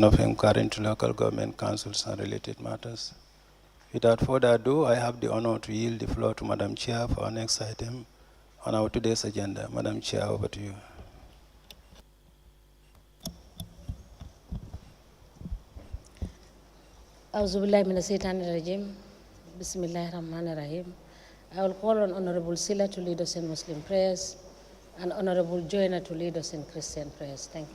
of inquiry into local government councils and related matters. Without further ado, I have the honor to yield the floor to Madam Chair for our next item on our today's agenda. Madam Chair, over to you. Bismillahirrahmanirrahim. I will call on Honorable Sila to lead us in Muslim prayers and Honorable Joyner to lead us in Christian prayers. Thank you.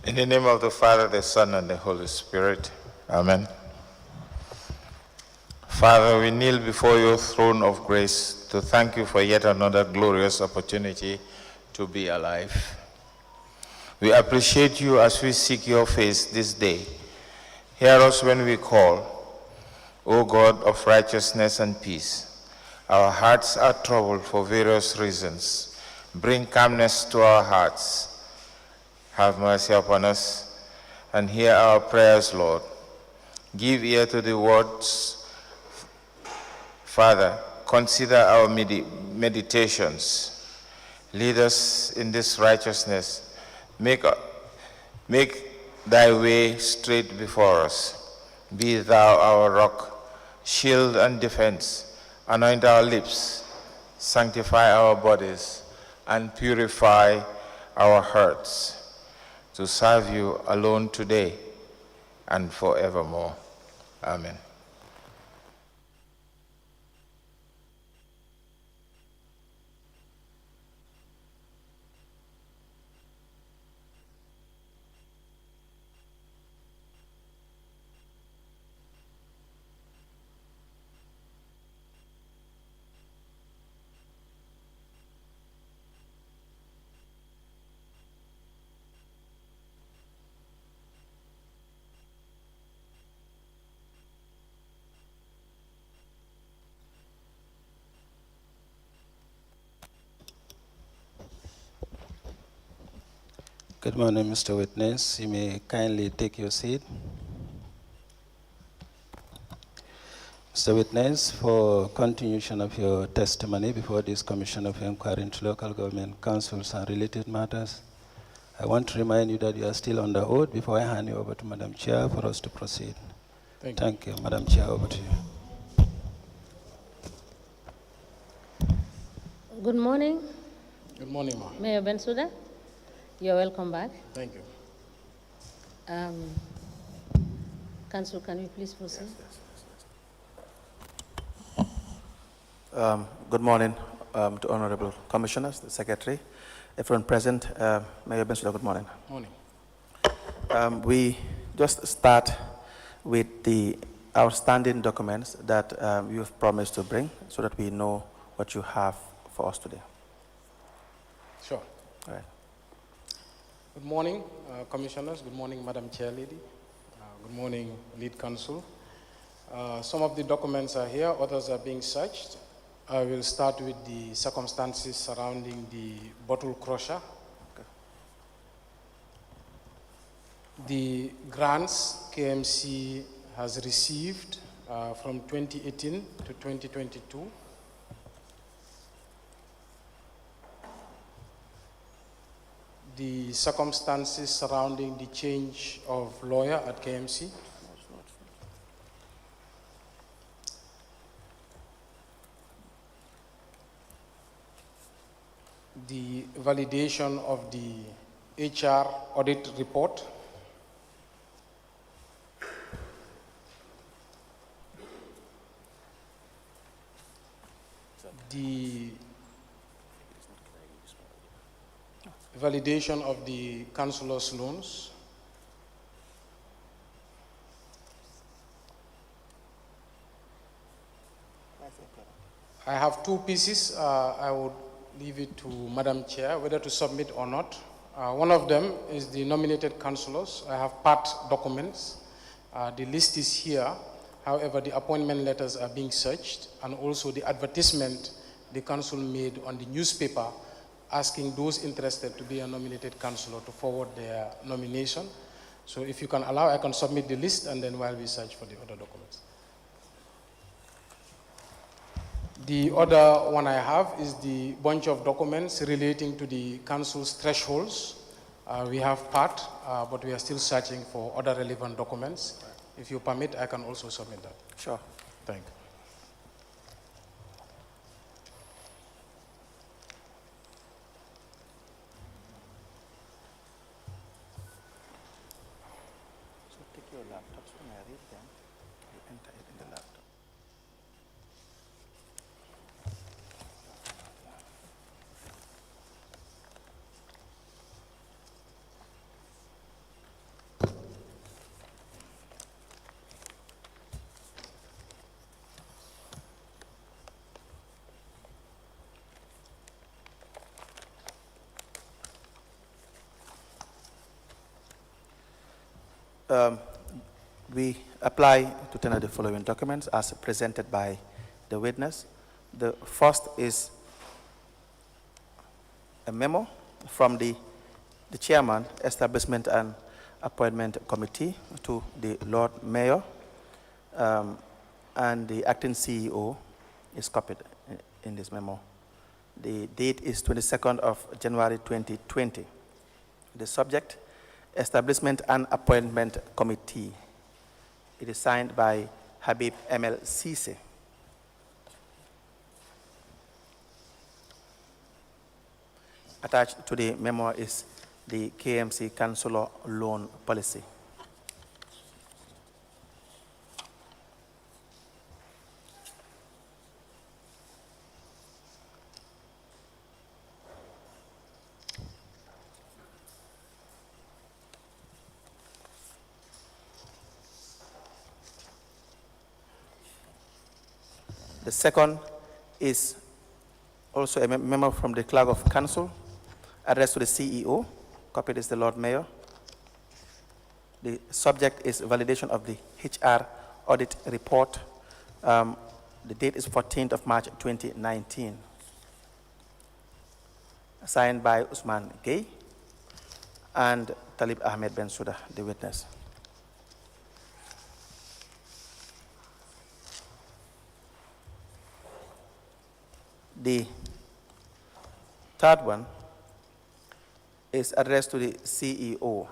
In the name of the Father, the Son, and the Holy Spirit. Amen. Father, we kneel before your throne of grace to thank you for yet another glorious opportunity to be alive. We appreciate you as we seek your face this day. Hear us when we call, O God of righteousness and peace. Our hearts are troubled for various reasons. Bring calmness to our hearts. Have mercy upon us and hear our prayers, Lord. Give ear to the words. Father, consider our meditations. Lead us in this righteousness. Make thy way straight before us. Be thou our rock, shield and defense. Anoint our lips, sanctify our bodies, and purify our hearts to serve you alone today and forevermore. Amen. Good morning, Mr. Witness. You may kindly take your seat. Mr. Witness, for continuation of your testimony before this Commission of Inquiry into Local Government Councils and related matters, I want to remind you that you are still on the oath before I hand you over to Madam Chair for us to proceed. Thank you. Madam Chair, over to you. Good morning. Good morning, ma'am. Mayor Bensouda, you're welcome back. Thank you. Council, can we please proceed? Good morning to Honorable Commissioners, the Secretary, everyone present. Mayor Bensouda, good morning. Morning. We just start with the outstanding documents that you've promised to bring so that we know what you have for us today. Sure. All right. Good morning, Commissioners. Good morning, Madam Chair Lady. Good morning, Lead Counsel. Some of the documents are here, others are being searched. I will start with the circumstances surrounding the bottle crusher. Okay. The grants KMC has received from 2018 to 2022 the circumstances surrounding the change of lawyer at KMC, the validation of the HR audit report, the validation of the councillors' loans, I have two pieces. I would leave it to Madam Chair whether to submit or not. One of them is the nominated councillors. I have part documents. The list is here. However, the appointment letters are being searched, and also the advertisement the council made on the newspaper asking those interested to be a nominated councillor to forward their nomination. So if you can allow, I can submit the list, and then while we search for the other documents. The other one I have is the bunch of documents relating to the council's thresholds. We have part, but we are still searching for other relevant documents. If you permit, I can also submit that. Sure. Thank you. So take your laptops when I read them, you enter it in the laptop. We apply to tender the following documents as presented by the witness. The first is a memo from the chairman, Establishment and Appointment Committee, to the Lord Mayor, and the acting CEO is copied in this memo. The date is 22nd of January 2020. The subject, Establishment and Appointment Committee. It is signed by Habib ML Sise. Attached to the memo is the KMC Councillor Loan Policy. The second is also a memo from the Clerk of Council, addressed to the CEO. Copied is the Lord Mayor. The subject is validation of the HR audit report. The date is 14th of March 2019. Signed by Usman Gay and Talib Bensouda, the witness. The third one is addressed to the CEO,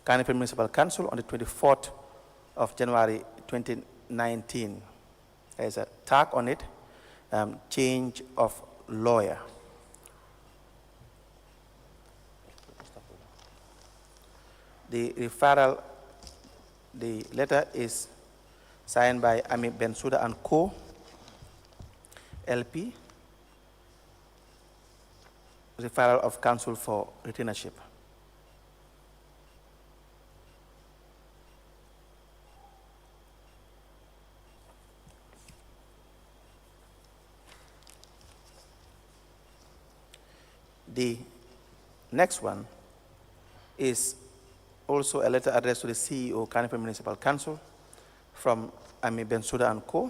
Carnegie Municipal Council, on the 24th of January 2019. There is a tag on it, change of lawyer. The referral, the letter is signed by Ami Bensouda and Co. LP, referral of counsel for retainership. The next one is also a letter addressed to the CEO, Carnegie Municipal Council, from Ami Bensouda and Co.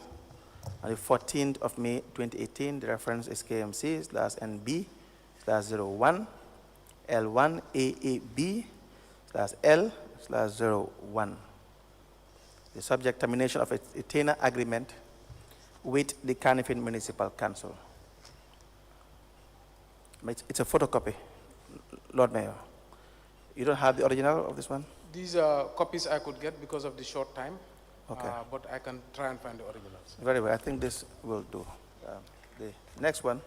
On the 14th of May 2018, the reference is KMC/NB/01 L1 AAB/L/01. The subject, termination of a retainer agreement with the Carnegie Municipal Council. It's a photocopy, Lord Mayor. You don't have the original of this one? These are copies I could get because of the short time, Okay. but I can try and find the originals. Very well. I think this will do. The next one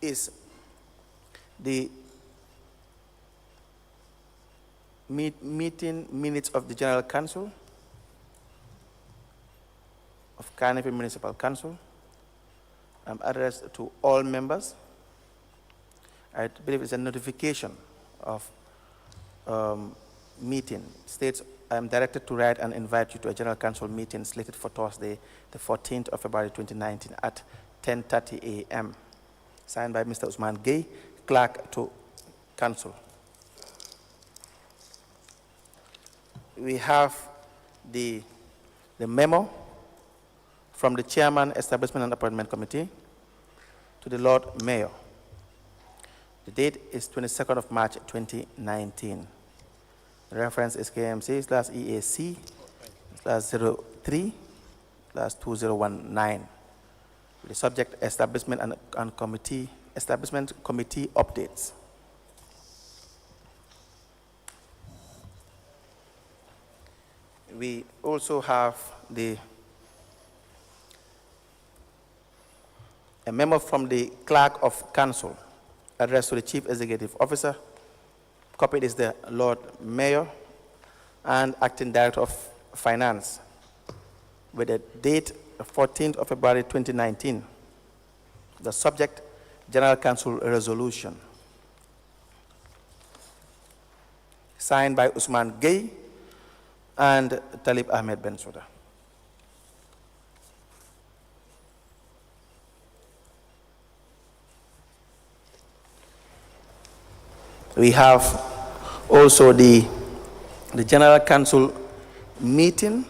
is the meeting minutes of the General Council of Carnegie Municipal Council, addressed to all members. I believe it's a notification of meeting. States, I am directed to write and invite you to a General Council meeting slated for Thursday, the 14th of February 2019 at 10:30 a.m. Signed by Mr. Usman Gay, Clerk to Council. We have the memo from the Chairman, Establishment and Appointment Committee to the Lord Mayor. The date is 22nd of March 2019. The reference is KMC/EAC/03/2019. The subject establishment and committee updates. We also have a memo from the Clerk of Council addressed to the Chief Executive Officer. Copied is the Lord Mayor and Acting Director of Finance with the date 14th of February 2019. The subject, General Council Resolution. Signed by Usman Gay and Talib Bensouda. We have also the General Council meeting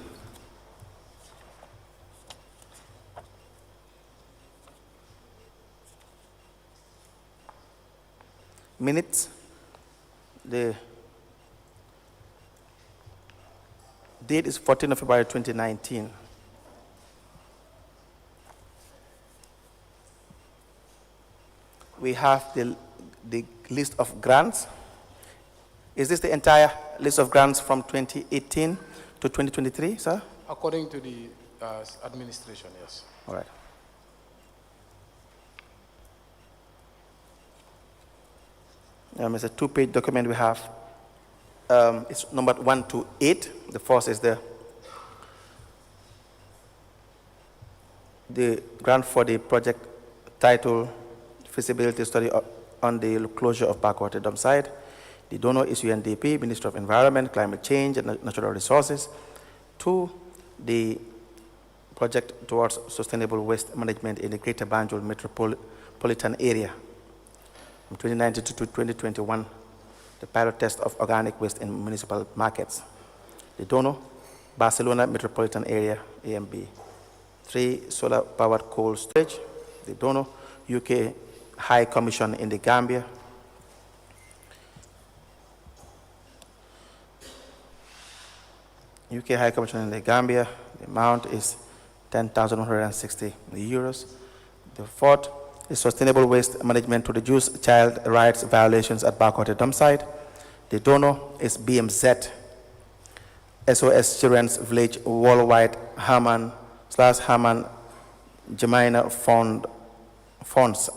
minutes. The date is 14th of February 2019. We have the list of grants. Is this the entire list of grants from 2018 to 2023, sir? According to the administration, yes. All right. It's a two-page document we have. It's numbered 1 to 8. The first is the grant for the project title feasibility study on the closure of backwater dump site. The donor is UNDP, Ministry of Environment, Climate Change, and Natural Resources. 2, the project towards sustainable waste management in the Greater Banjul Metropolitan Area. From 2019 to 2021, the pilot test of organic waste in municipal markets. The donor, Barcelona Metropolitan Area, AMB. 3, solar-powered coal storage. The donor, UK High Commission in the Gambia. UK High Commission in the Gambia. The amount is 10,160 euros. The 4th is sustainable waste management to reduce child rights violations at backwater dump site. The donor is BMZ, SOS Children's Village Worldwide Herman Gemina Fonds,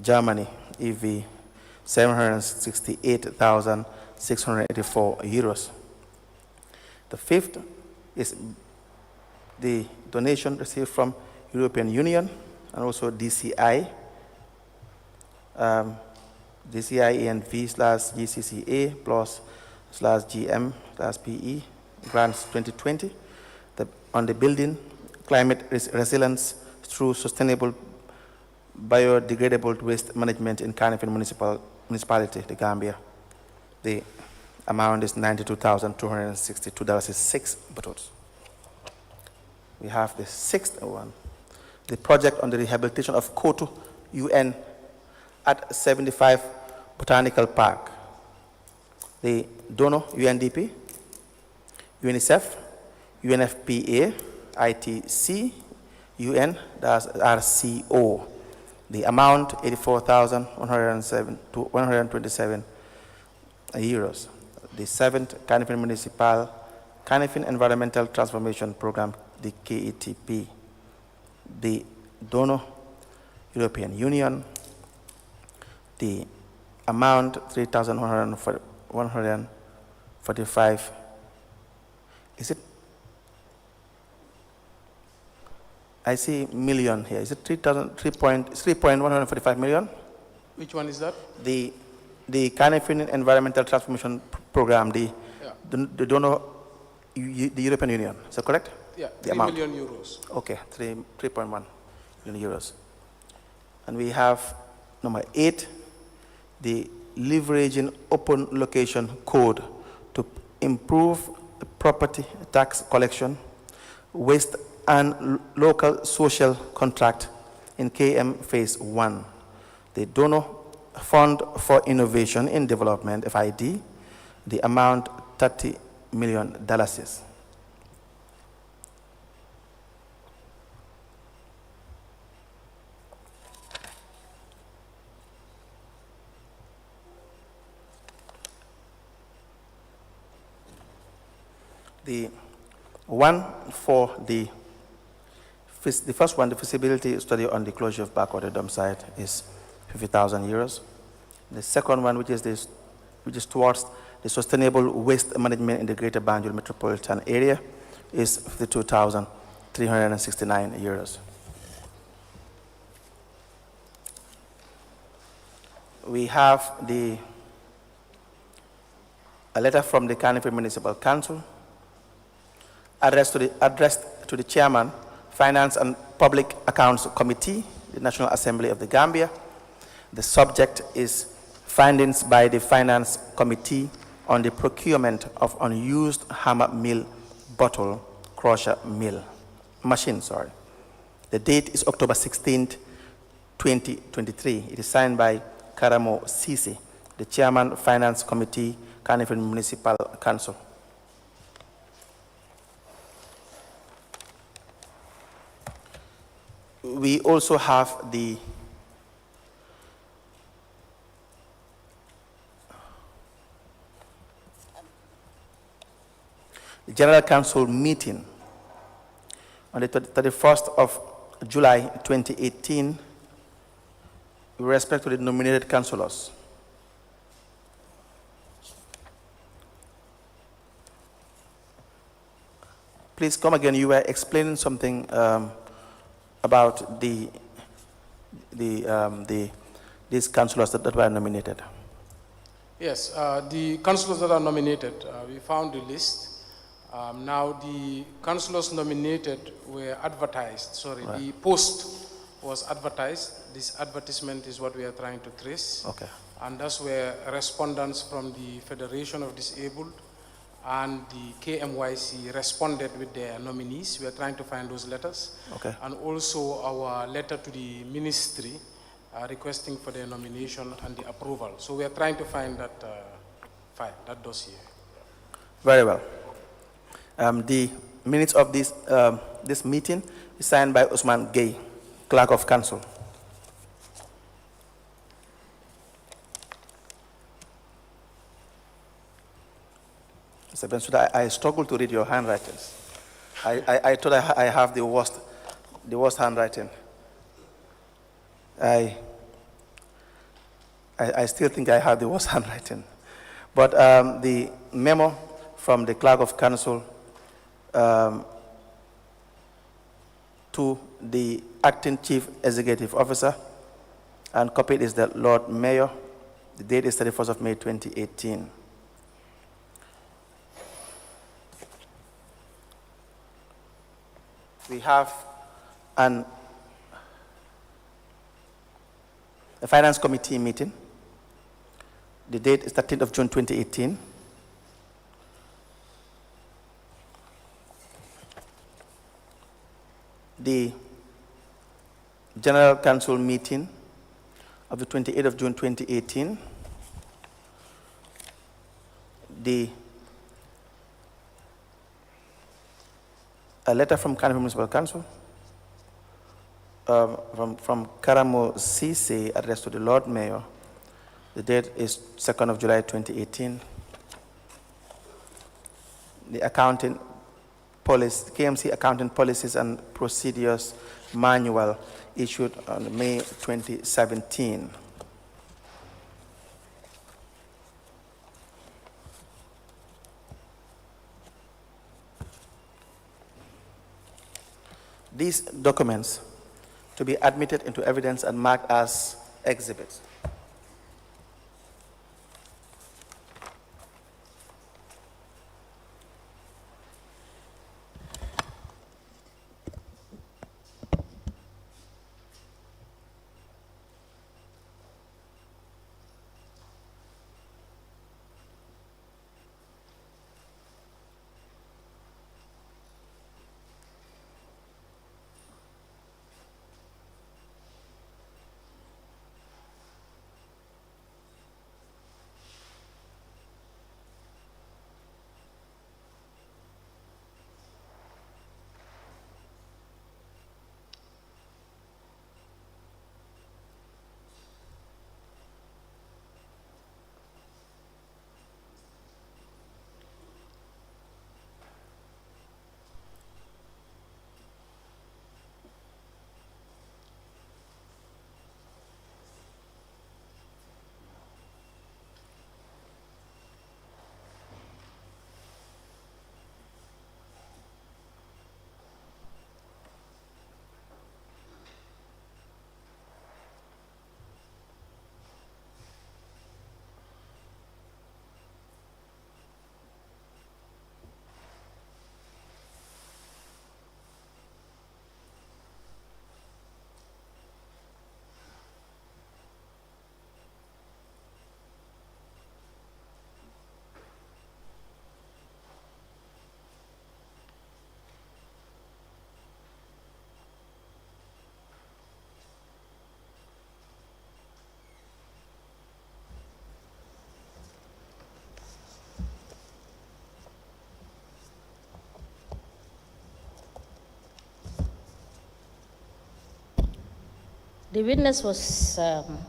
Germany, EV 768,684 euros. The 5th is the donation received from European Union and also DCI, DCI ENV/GCCA /GM/PE grants 2020 on the building climate resilience through sustainable biodegradable waste management in Carnifing Municipality, the Gambia. The amount is $92,262.06. We have the 6th one, the project on the rehabilitation of Koto UN at 75 Botanical Park. The donor, UNDP, UNICEF, UNFPA, ITC, UN, that's RCO. The amount 84,127 euros. The 7th Canifin Municipal Canifin Environmental Transformation Program, the KETP. The donor, European Union. The amount 3,145. Is it? I see million here. Is it 3.145 million? Which one is that? The Canifin Environmental Transformation Program, the donor, the European Union. Is that correct? Yeah, the 3 amount. million euros. Okay, 3.1 million euros. And we have number 8, the leveraging open location code to improve the property tax collection, waste and local social contract in KM Phase 1. The donor Fund for Innovation in Development, FID, the amount $30 million. The one for the first one, the feasibility study on the closure of backwater dump site, is 50,000 euros. The second one, which is towards the sustainable waste management in the Greater Banjul metropolitan area, is 52,369 euros. We have a letter from the Canifin Municipal Council addressed to the Chairman, Finance and Public Accounts Committee, the National Assembly of the Gambia. The subject is findings by the Finance Committee on the procurement of unused hammer mill bottle crusher machine. The date is October 16th, 2023. It is signed by Karamo Sisi, the Chairman, Finance Committee, Canifin Municipal Council. We also have the General Council meeting on the 31st of July 2018 with respect to the nominated councillors. Please come again. You were explaining something about these councillors that were nominated. Yes, the councillors that are nominated, we found the list. Now the councillors nominated were advertised. Sorry, right. The post was advertised. This advertisement is what we are trying to trace. Okay. And that's where respondents from the Federation of Disabled and the KMYC responded with their nominees. We are trying to find those letters. Okay. And also our letter to the ministry requesting for their nomination and the approval. So we are trying to find that file, that dossier. Very well. The minutes of this meeting is signed by Usman Gay, Clerk of Council. Mr. Bensouda, I struggle to read your handwritings. I thought I have the worst handwriting. I still think I have the worst handwriting. But the memo from the Clerk of Council to the Acting Chief Executive Officer, and copied is the Lord Mayor. The date is 31st of May 2018. We have a Finance Committee meeting. The date is 13th of June 2018. The General Council meeting of the 28th of June 2018. The A letter from Kanifing Municipal Council, from Karamo CC, addressed to the Lord Mayor. The date is 2nd of July 2018. The accounting policy, KMC Accounting Policies and Procedures Manual, issued on May 2017. These documents to be admitted into evidence and marked as exhibits. The witness was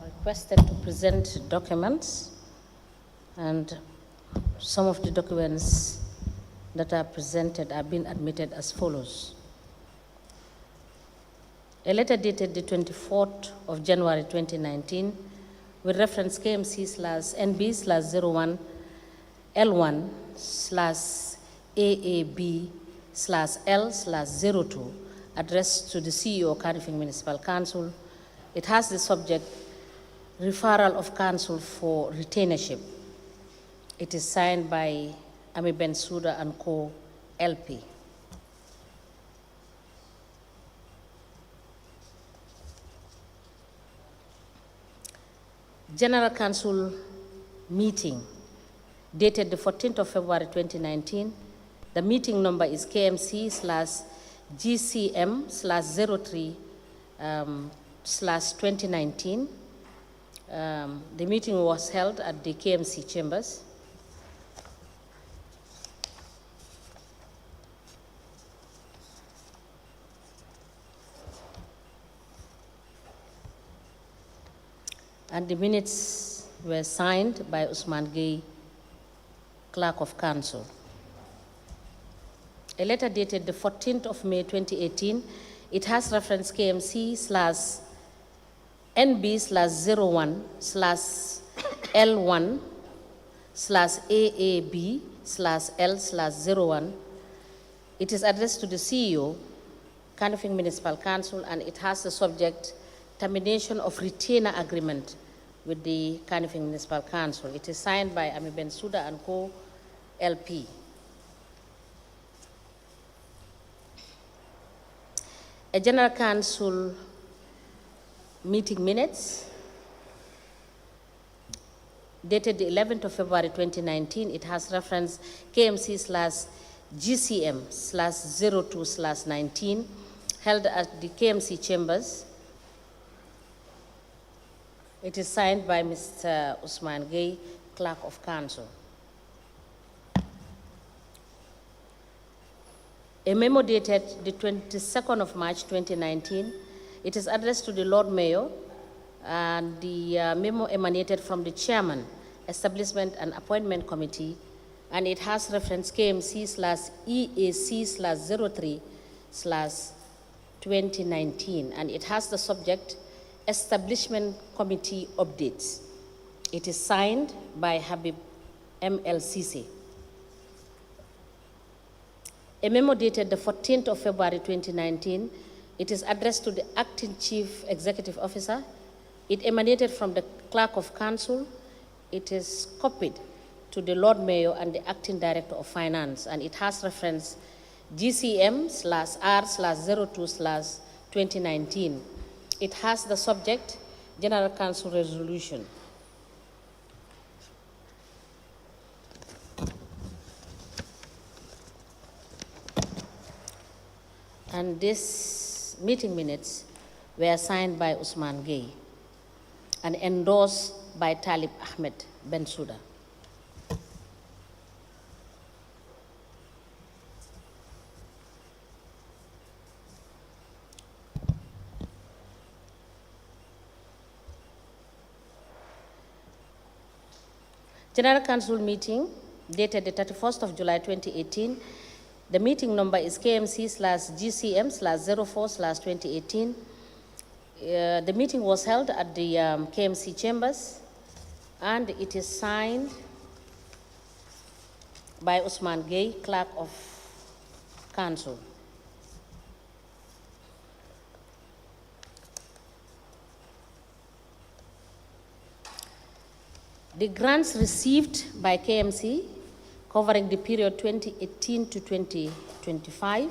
requested to present documents, and some of the documents that are presented are being admitted as follows. A letter dated the 24th of January 2019 with reference KMC/NB/01 L1/AAB/L/02 addressed to the CEO of Kanifing Municipal Council. It has the subject, referral of council for retainership. It is signed by TALIB Bensouda and Co. LP. General Council meeting dated the 14th of February 2019. The meeting number is KMC/GCM/03/2019. The meeting was held at the KMC chambers. And the minutes were signed by Usman Gay, Clerk of Council. A letter dated the 14th of May 2018, it has reference KMC/NB/01/L1/AAB/L/01. It is addressed to the CEO, Kanifing Municipal Council, and it has the subject, termination of retainer agreement with the Kanifing Municipal Council. It is signed by TALIB Bensouda and Co. LP. A General Council meeting minutes dated the 11th of February 2019. It has reference KMC/GCM/02/19 held at the KMC chambers. It is signed by Mr. Usman Gay, Clerk of Council. A memo dated the 22nd of March 2019. It is addressed to the Lord Mayor, and the memo emanated from the Chairman, Establishment and Appointment Committee, and it has reference KMC/EAC/03/2019, and it has the subject Establishment Committee Updates. It is signed by Habib MLCC. A memo dated the 14th of February 2019. It is addressed to the Acting Chief Executive Officer. It emanated from the Clerk of Council. It is copied to the Lord Mayor and the Acting Director of Finance, and it has reference GCM/R/02/2019. It has the subject General Council Resolution. And these meeting minutes were signed by Usman Gay and endorsed by TALIB Bensouda. General Council meeting dated the 31st of July 2018. The meeting number is KMC/GCM/04/2018. The meeting was held at the KMC chambers, and it is signed by Usman Gay, Clerk of Council. The grants received by KMC covering the period 2018 to 2025.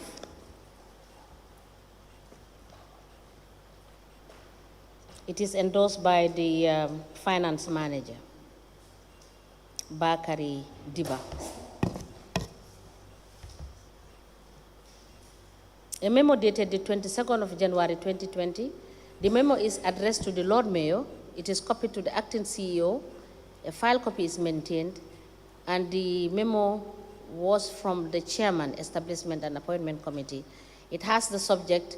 It is endorsed by the Finance Manager, Bakari Diba. A memo dated the 22nd of January 2020. The memo is addressed to the Lord Mayor. It is copied to the Acting CEO. A file copy is maintained, and the memo was from the Chairman, Establishment and Appointment Committee. It has the subject,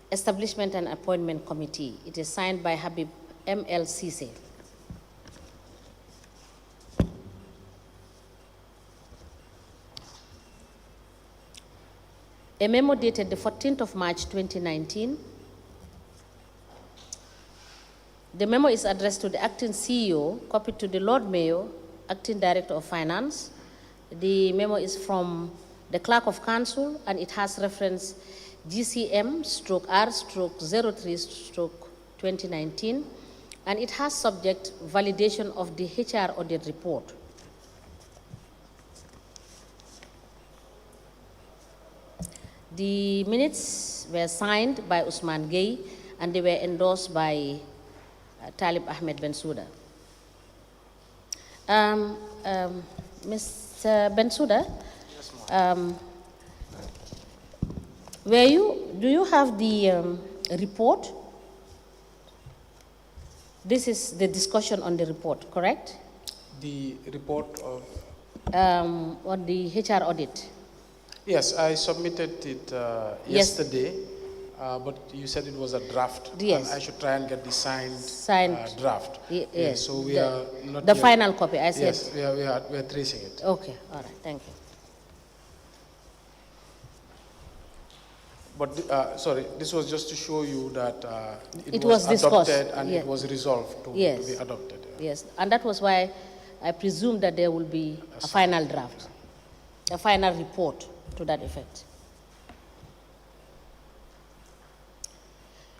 Establishment and Appointment Committee. It is signed by Habib MLCC. A memo dated the 14th of March 2019. The memo is addressed to the Acting CEO, copied to the Lord Mayor, Acting Director of Finance. The memo is from the Clerk of Council, and it has reference GCM/R/03/2019, and it has subject validation of the HR audit report. The minutes were signed by Usman Gay, and they were endorsed by TALIB Bensouda. Mr. Bensouda, do you have the report? This is the discussion on the report, correct? The report of? On the HR audit. Yes, I submitted it yesterday, but you said it was a draft. Yes. And I should try and get the signed draft. Yes. So we are not the yet, final copy, I said. Yes, we are tracing it. Okay, all right, thank you. But, sorry, this was just to show you that it was discussed, adopted and yes. it was resolved to be adopted. Yeah. Yes, and that was why I presume that there will be a final draft, a final report to that effect.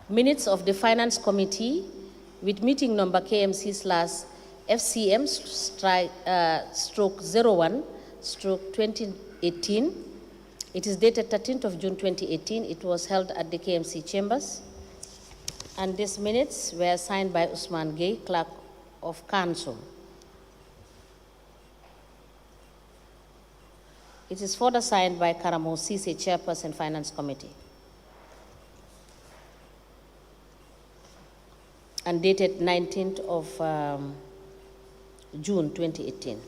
Minutes of the Finance Committee with meeting number KMC/FCM/01/2018. It is dated 13th of June 2018. It was held at the KMC chambers. And these minutes were signed by Usman Gay, Clerk of Council. It is further signed by Karamo Sise, Chairperson, Finance Committee, and dated 19th of June 2018.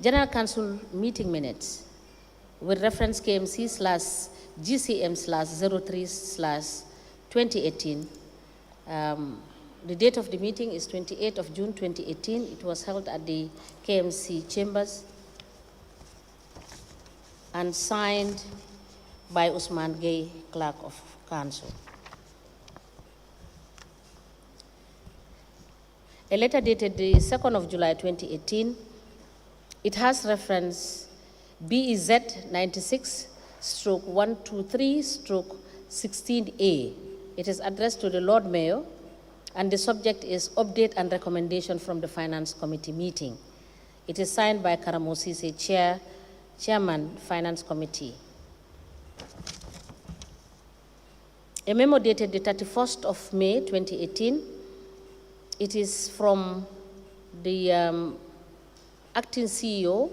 General Council meeting minutes with reference KMC slash GCM slash 03 slash 2018. The date of the meeting is 28th of June 2018. It was held at the KMC chambers and signed by Usman Gay, Clerk of Council. A letter dated the 2nd of July 2018, it has reference BEZ 96/123/16A. It is addressed to the Lord Mayor, and the subject is update and recommendation from the Finance Committee meeting. It is signed by Karamo Sise, Chairman, Finance Committee. A memo dated the 31st of May 2018. It is from the acting CEO.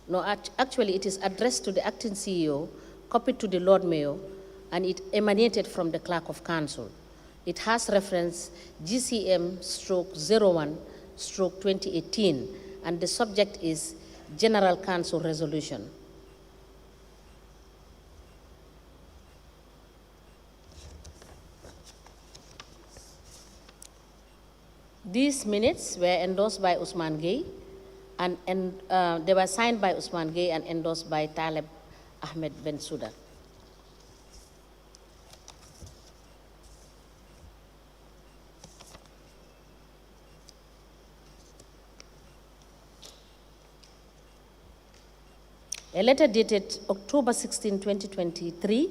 No, actually it is addressed to the acting CEO, copied to the Lord Mayor, and it emanated from the Clerk of Council. It has reference GCM/01/2018, and the subject is General Council Resolution. These minutes were endorsed by Usman Gay, and they were signed by Usman Gay and endorsed by TALIB Bensouda. A letter dated October 16, 2023,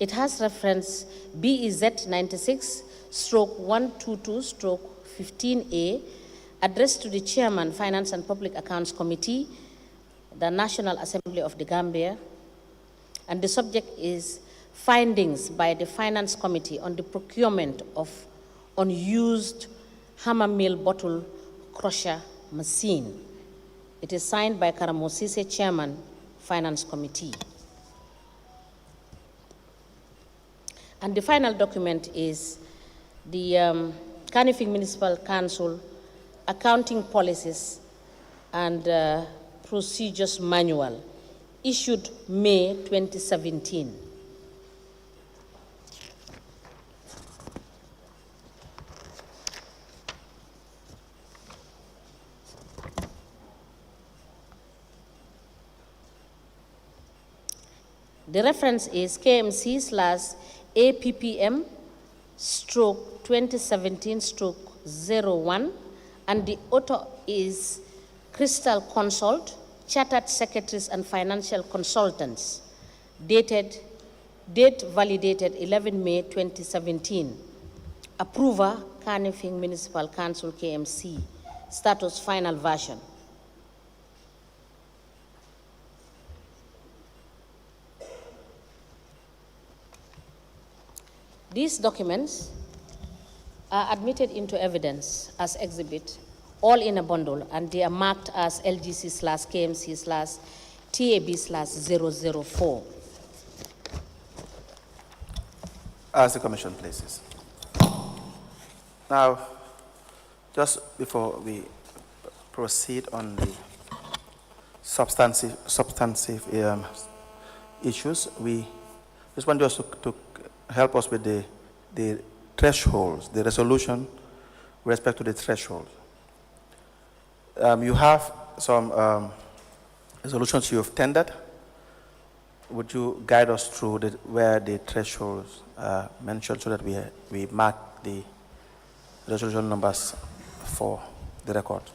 it has reference BEZ 96/122/15A, addressed to the Chairman, Finance and Public Accounts Committee, the National Assembly of the Gambia, and the subject is findings by the Finance Committee on the procurement of unused hammer mill bottle crusher machine. It is signed by Karamo Sise, Chairman, Finance Committee. And the final document is the Kanifing Municipal Council Accounting Policies and Procedures Manual, issued May 2017. The reference is KMC/APPM/2017/01, and the author is Crystal Consult, Chartered Secretaries and Financial Consultants, date validated 11 May 2017. Approver, Kanifing Municipal Council, KMC. Status, final version. These documents are admitted into evidence as exhibit, all in a bundle, and they are marked as LGC/KMC/TAB/004. As the Commission places. Now, just before we proceed on the substantive issues, we just want us to help us with the thresholds, the resolution with respect to the threshold. You have some resolutions you have tendered. Would you guide us through where the thresholds are mentioned so that we mark the resolution numbers for the record?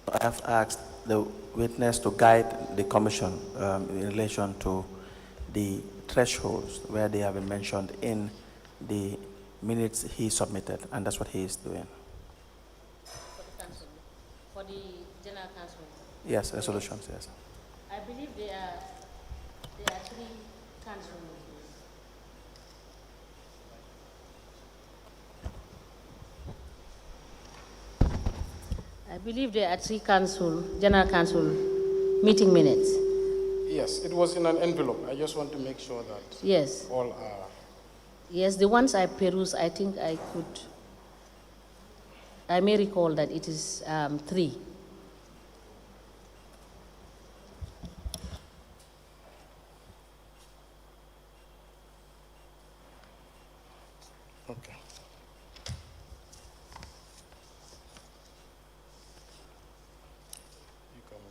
I have asked the witness to guide the commission in relation to the thresholds where they have been mentioned in the minutes he submitted, and that's what he is doing. For the council, for the general council. Yes, resolutions, yes. I believe there are three council. I believe there are three general council meeting minutes. Yes, it was in an envelope. I just want to make sure that Yes. all are. Yes, the ones I peruse, I think I may recall that it is three. Okay. You come in.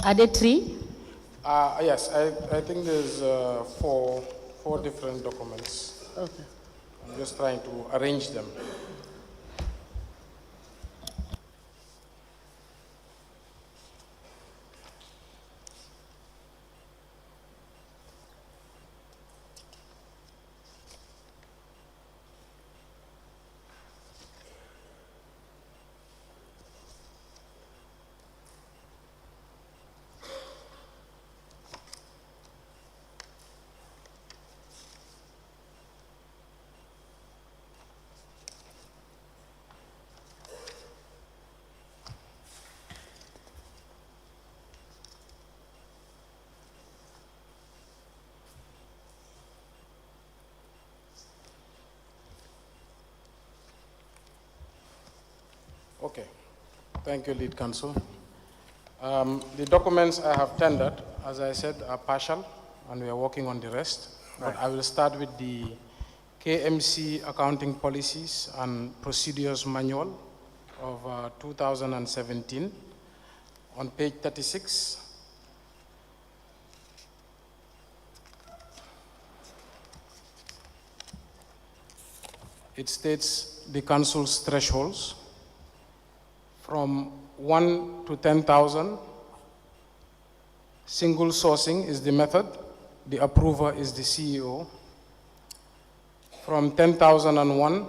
Are there three? Yes, I think there's four different documents. Okay. I'm just trying to arrange them. Okay. Thank you, Lead Counsel. The documents I have tendered, as I said, are partial, and we are working on the rest. Right. But I will start with the KMC Accounting Policies and Procedures Manual of 2017 on page 36. It states the council's thresholds from 1 to 10,000. Single sourcing is the method. The approver is the CEO. From 10,001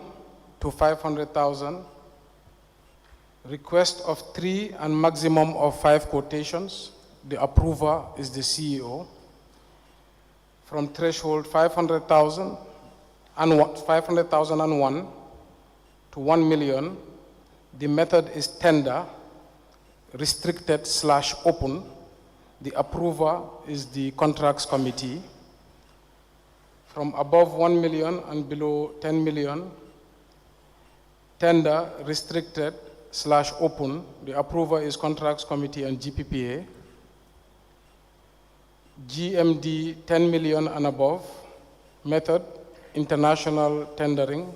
to 500,000, request of 3 and maximum of 5 quotations. The approver is the CEO. From threshold 500,000 and 500,001 to 1 million, the method is tender, restricted / open. The approver is the contracts committee. From above 1 million and below 10 million, tender, restricted / open. The approver is contracts committee and GPPA. GMD 10 million and above, method, international tendering.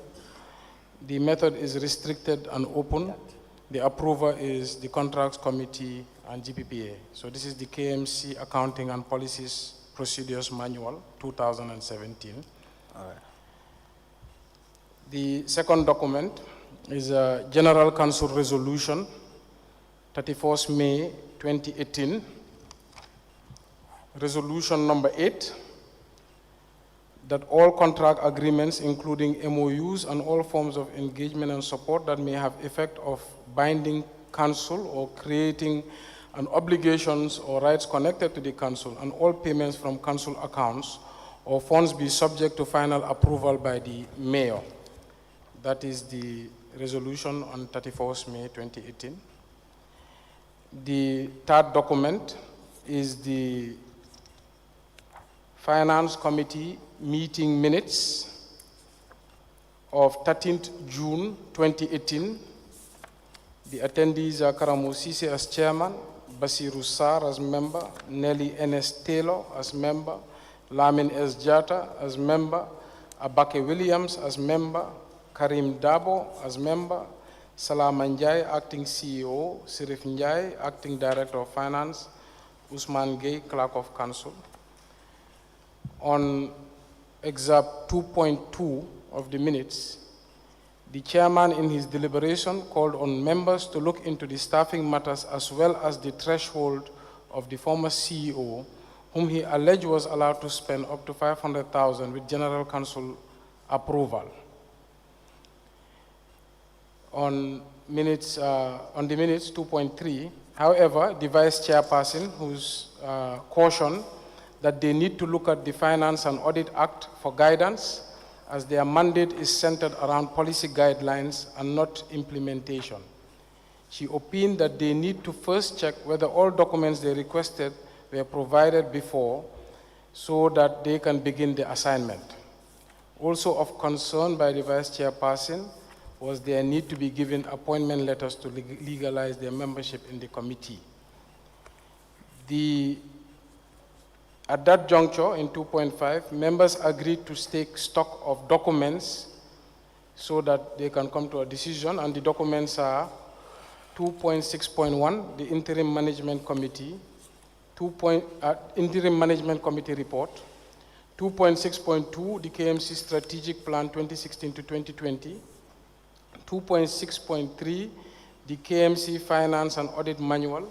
The method is restricted and open. The approver is the contracts committee and GPPA. So this is the KMC Accounting and Policies Procedures Manual, 2017. All right. The second document is a General Council Resolution, 31st May 2018. Resolution number 8, that all contract agreements, including MOUs and all forms of engagement and support that may have effect of binding council or creating an obligations or rights connected to the council, and all payments from council accounts or funds be subject to final approval by the mayor. That is the resolution on 31st May 2018. The third document is the Finance Committee meeting minutes of 13th June 2018. The attendees are Karamo Sise as chairman, Basiru Sar as member, Nelly N.S. Taylor as member, Lamin S. Jata as member, Abake Williams as member, Karim Dabo as member, Salama Njai, acting CEO, Sirif Njai, acting director of finance, Usman Gay, clerk of council. on excerpt 2.2 of the minutes, the chairman in his deliberation called on members to look into the staffing matters as well as the threshold of the former CEO, whom he alleged was allowed to spend up to $500,000 with General Counsel approval. On the minutes 2.3, however, the vice chairperson, who's cautioned that they need to look at the Finance and Audit Act for guidance, as their mandate is centered around policy guidelines and not implementation. She opined that they need to first check whether all documents they requested were provided before so that they can begin the assignment. Also of concern by the vice chairperson was their need to be given appointment letters to legalize their membership in the committee. At that juncture, in 2.5, members agreed to take stock of documents so that they can come to a decision, and the documents are 2.6.1, the Interim Management Committee, Interim Management Committee report, 2.6.2, the KMC Strategic Plan 2016 to 2020, 2.6.3, the KMC Finance and Audit Manual,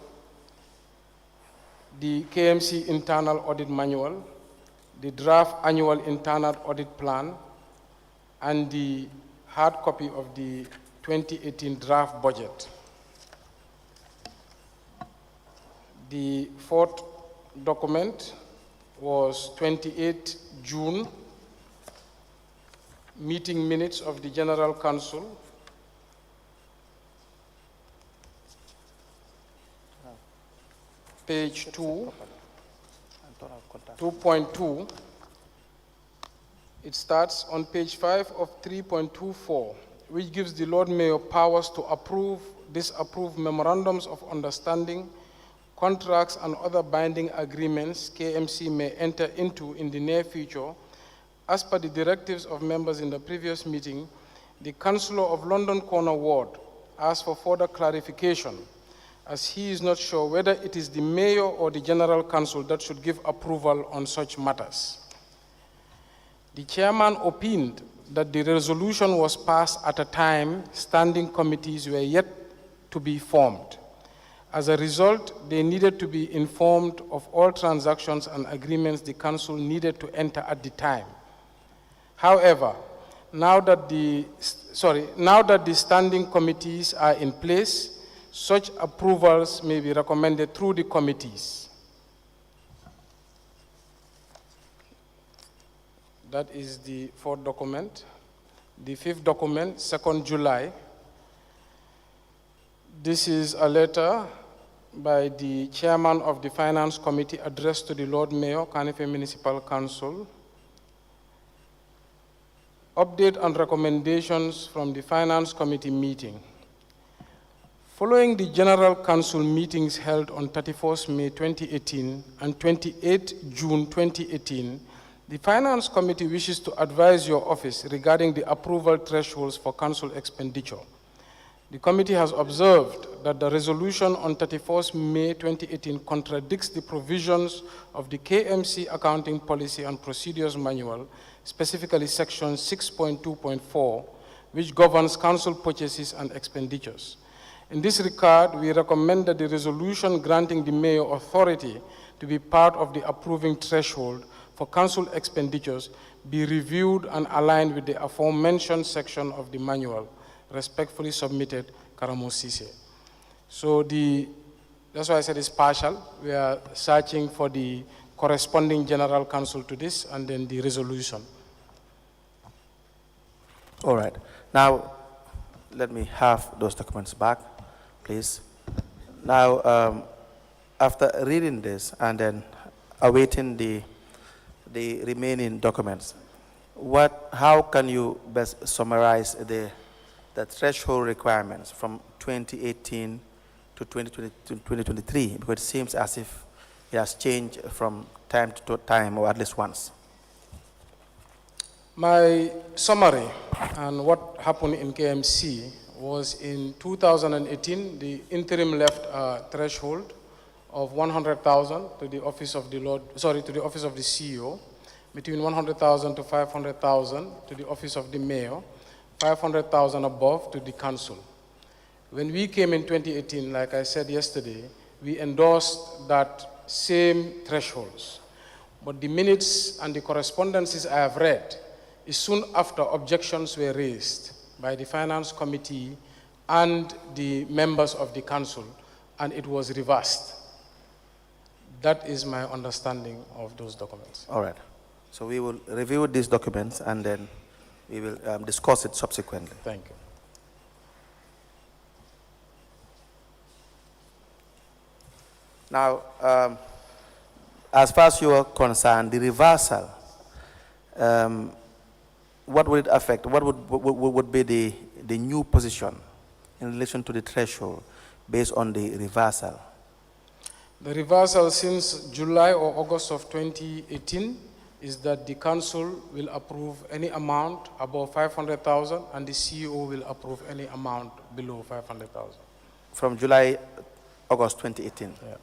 the KMC Internal Audit Manual, the Draft Annual Internal Audit Plan, and the hard copy of the 2018 Draft Budget. The fourth document was 28 June, meeting minutes of the General Counsel. Page 2.2, it starts on page 5 of 3.24, which gives the Lord Mayor powers to approve, disapprove memorandums of understanding, contracts, and other binding agreements KMC may enter into in the near future. As per the directives of members in the previous meeting, the Councillor of London Corner Ward asked for further clarification, as he is not sure whether it is the mayor or the general counsel that should give approval on such matters. The chairman opined that the resolution was passed at a time standing committees were yet to be formed. As a result, they needed to be informed of all transactions and agreements the council needed to enter at the time. However, now that the standing committees are in place, such approvals may be recommended through the committees. That is the fourth document. The fifth document, 2nd July. This is a letter by the chairman of the Finance Committee addressed to the Lord Mayor, Carnifing Municipal Council. Update and recommendations from the Finance Committee meeting. Following the General Council meetings held on 31st May 2018 and 28 June 2018, the Finance Committee wishes to advise your office regarding the approval thresholds for council expenditure. The committee has observed that the resolution on 31st May 2018 contradicts the provisions of the KMC Accounting Policy and Procedures Manual, specifically section 6.2.4, which governs council purchases and expenditures. In this regard, we recommend that the resolution granting the mayor authority to be part of the approving threshold for council expenditures be reviewed and aligned with the aforementioned section of the manual. Respectfully submitted, Karamo Sise. So that's why I said it's partial. We are searching for the corresponding general counsel to this and then the resolution. All right. Now, let me have those documents back, please. Now, after reading this and then awaiting the remaining documents, how can you best summarize the threshold requirements from 2018 to 2023, because it seems as if it has changed from time to time, or at least once? My summary and what happened in KMC was in 2018, the interim left a threshold of 100,000 to the office of the CEO, between 100,000 to 500,000 to the office of the mayor, 500,000 above to the council. When we came in 2018, like I said yesterday, we endorsed that same thresholds. But the minutes and the correspondences I have read is soon after objections were raised by the finance committee and the members of the council, and it was reversed. That is my understanding of those documents. All right. So we will review these documents and then we will discuss it subsequently. Thank you. Now, as far as you are concerned, the reversal, what would it affect? What would be the new position in relation to the threshold based on the reversal? The reversal since July or August of 2018 is that the council will approve any amount above 500,000 and the CEO will approve any amount below 500,000. From July, August 2018? Yeah.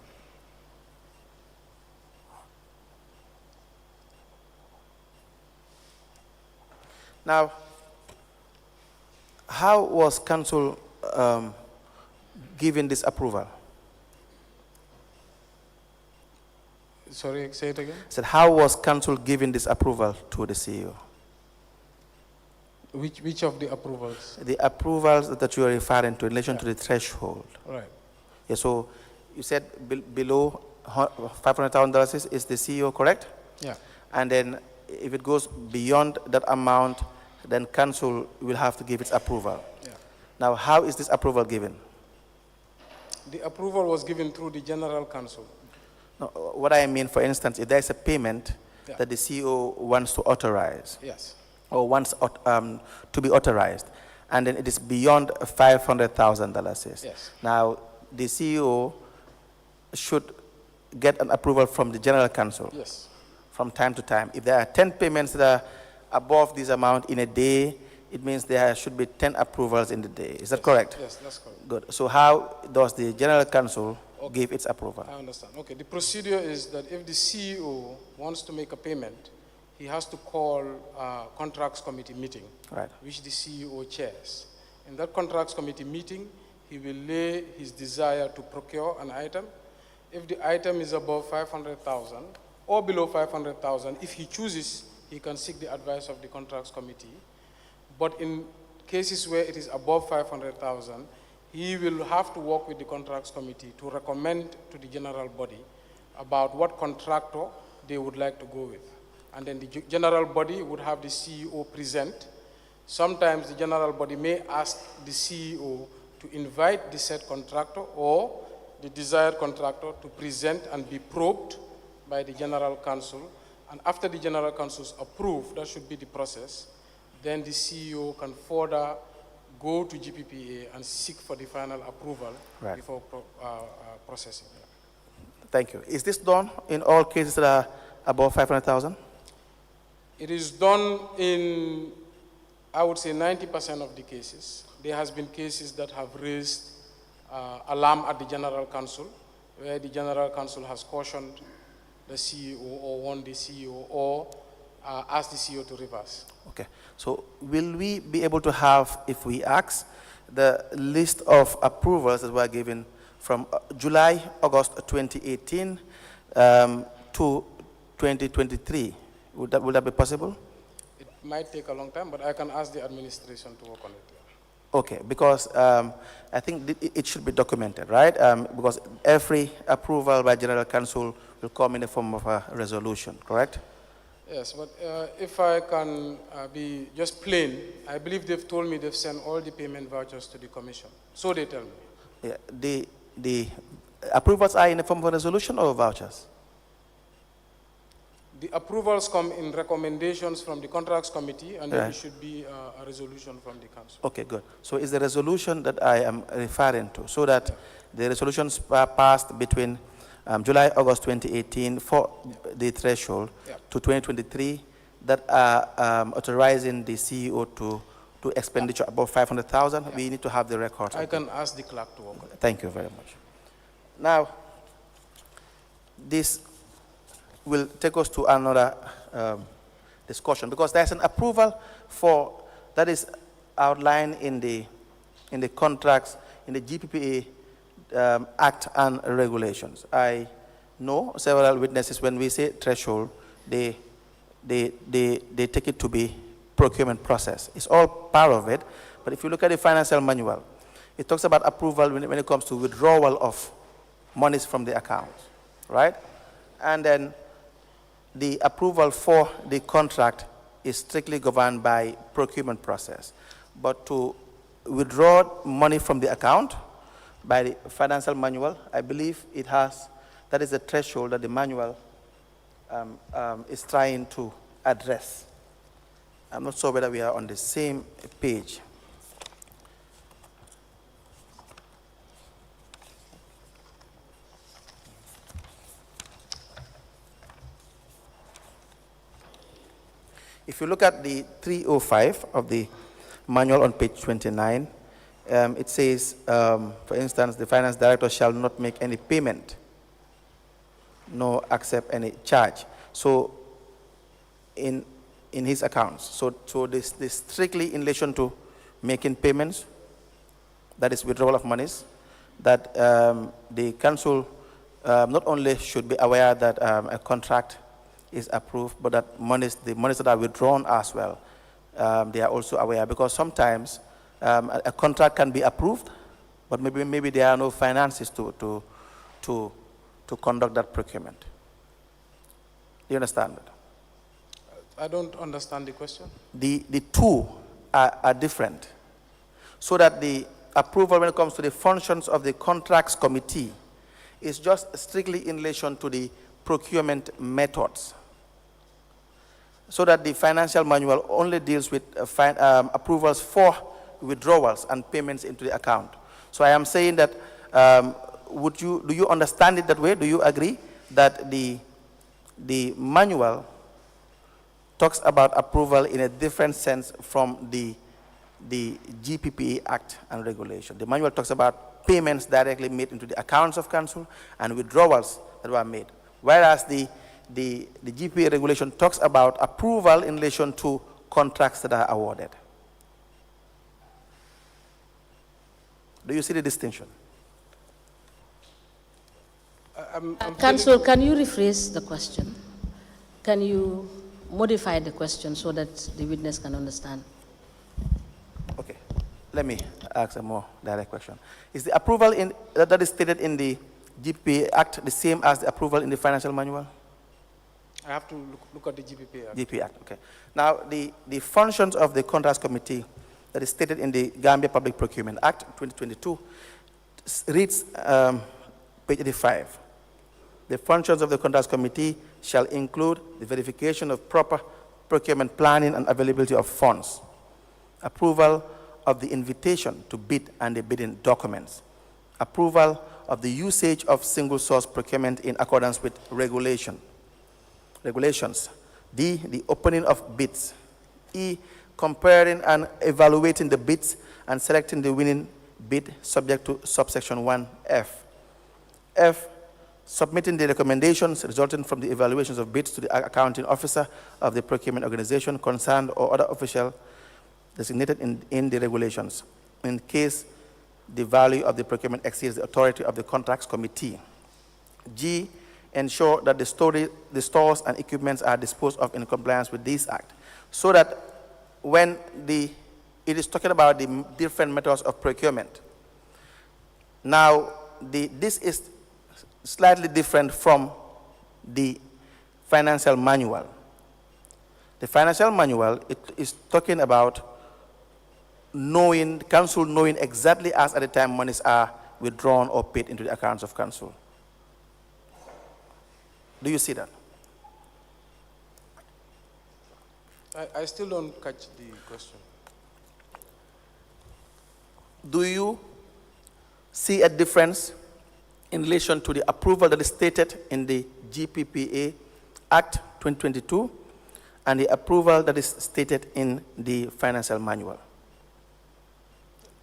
Now, how was council given this approval? Sorry, say it again. I said, how was council given this approval to the CEO? Which of the approvals? The approvals that you are referring to in relation to the threshold. Right. Yeah, so you said below $500,000 is the CEO, correct? Yeah. And then if it goes beyond that amount, then council will have to give its approval. Yeah. Now, how is this approval given? The approval was given through the general council. No, what I mean, for instance, if there's a payment Yeah. that the CEO wants to authorize, Yes. or wants to be authorized, and then it is beyond $500,000. Yes. Now, the CEO should get an approval from the general council. Yes. From time to time. If there are 10 payments that are above this amount in a day, it means there should be 10 approvals in the day. Is that correct? Yes, that's correct. Good. So how does the general council give its approval? I understand. Okay, the procedure is that if the CEO wants to make a payment, he has to call a contracts committee meeting, Right. which the CEO chairs. In that contracts committee meeting, he will lay his desire to procure an item. If the item is above 500,000 or below 500,000, if he chooses, he can seek the advice of the contracts committee. But in cases where it is above 500,000, he will have to work with the contracts committee to recommend to the general body about what contractor they would like to go with. And then the general body would have the CEO present. Sometimes the general body may ask the CEO to invite the said contractor or the desired contractor to present and be probed by the general council. And after the general council's approved, that should be the process, then the CEO can further go to GPPA and seek for the final approval before processing. Thank you. Is this done in all cases that are above 500,000? It is done in, I would say, 90% of the cases. There has been cases that have raised alarm at the general council, where the general council has cautioned the CEO or warned the CEO or asked the CEO to reverse. Okay. So will we be able to have, if we ask, the list of approvals that were given from July, August 2018 to 2023? Would that be possible? It might take a long time, but I can ask the administration to work on it. Okay, because I think it should be documented, right? Because every approval by General Council will come in the form of a resolution, correct? Yes, but if I can be just plain, I believe they've told me they've sent all the payment vouchers to the commission. So they tell me. Yeah, the approvals are in the form of a resolution or vouchers? The approvals come in recommendations from the contracts committee, and then Right. it should be a resolution from the council. Okay, good. So it's the resolution that I am referring to, so that the resolutions passed between July, August 2018 for the threshold to 2023 that are authorizing the CEO to do expenditure above 500,000. We need to have the record. I can ask the clerk to work on it. Thank you very much. Now, this will take us to another discussion, because there's an approval for, that is outlined in the contracts, in the GPPA Act and regulations. I know several witnesses, when we say threshold, they take it to be procurement process. It's all part of it, but if you look at the financial manual, it talks about approval when it comes to withdrawal of monies from the accounts, right? And then the approval for the contract is strictly governed by procurement process. But to withdraw money from the account by the financial manual, I believe it has, that is the threshold that the manual is trying to address. I'm not sure whether we are on the same page. If you look at the 305 of the manual on page 29, it says, for instance, the finance director shall not make any payment, nor accept any charge. So, in his accounts. So this strictly in relation to making payments, that is withdrawal of monies, that the council not only should be aware that a contract is approved, but that the monies that are withdrawn as well, they are also aware, because sometimes a contract can be approved, but maybe there are no finances to conduct that procurement. Do you understand that? I don't understand the question. The two are different, so that the approval when it comes to the functions of the contracts committee is just strictly in relation to the procurement methods, so that the financial manual only deals with approvals for withdrawals and payments into the account. So I am saying that, do you understand it that way? Do you agree that the manual talks about approval in a different sense from the GPPA Act and regulation? The manual talks about payments directly made into the accounts of council and withdrawals that were made, whereas the GPPA regulation talks about approval in relation to contracts that are awarded. Do you see the distinction? Council, can you rephrase the question? Can you modify the question so that the witness can understand? Okay, let me ask a more direct question. Is the approval that is stated in the GPPA Act the same as the approval in the financial manual? I have to look at the GPPA Act. GPPA Act, okay. Now, the functions of the Contracts Committee that is stated in the Gambia Public Procurement Act 2022 reads page 85. The functions of the Contracts Committee shall include the verification of proper procurement planning and availability of funds, approval of the invitation to bid and the bidding documents, approval of the usage of single source procurement in accordance with regulations. D, the opening of bids. E, comparing and evaluating the bids and selecting the winning bid subject to subsection 1F. F, submitting the recommendations resulting from the evaluations of bids to the accounting officer of the procurement organization concerned or other official designated in the regulations, in case the value of the procurement exceeds the authority of the contracts committee. G, ensure that the stores and equipments are disposed of in compliance with this act, so that when it is talking about the different methods of procurement, now this is slightly different from the financial manual. The financial manual, it is talking about council knowing exactly as at the time monies are withdrawn or paid into the accounts of council. Do you see that? I still don't catch the question. Do you see a difference in relation to the approval that is stated in the GPPA Act 2022 and the approval that is stated in the financial manual?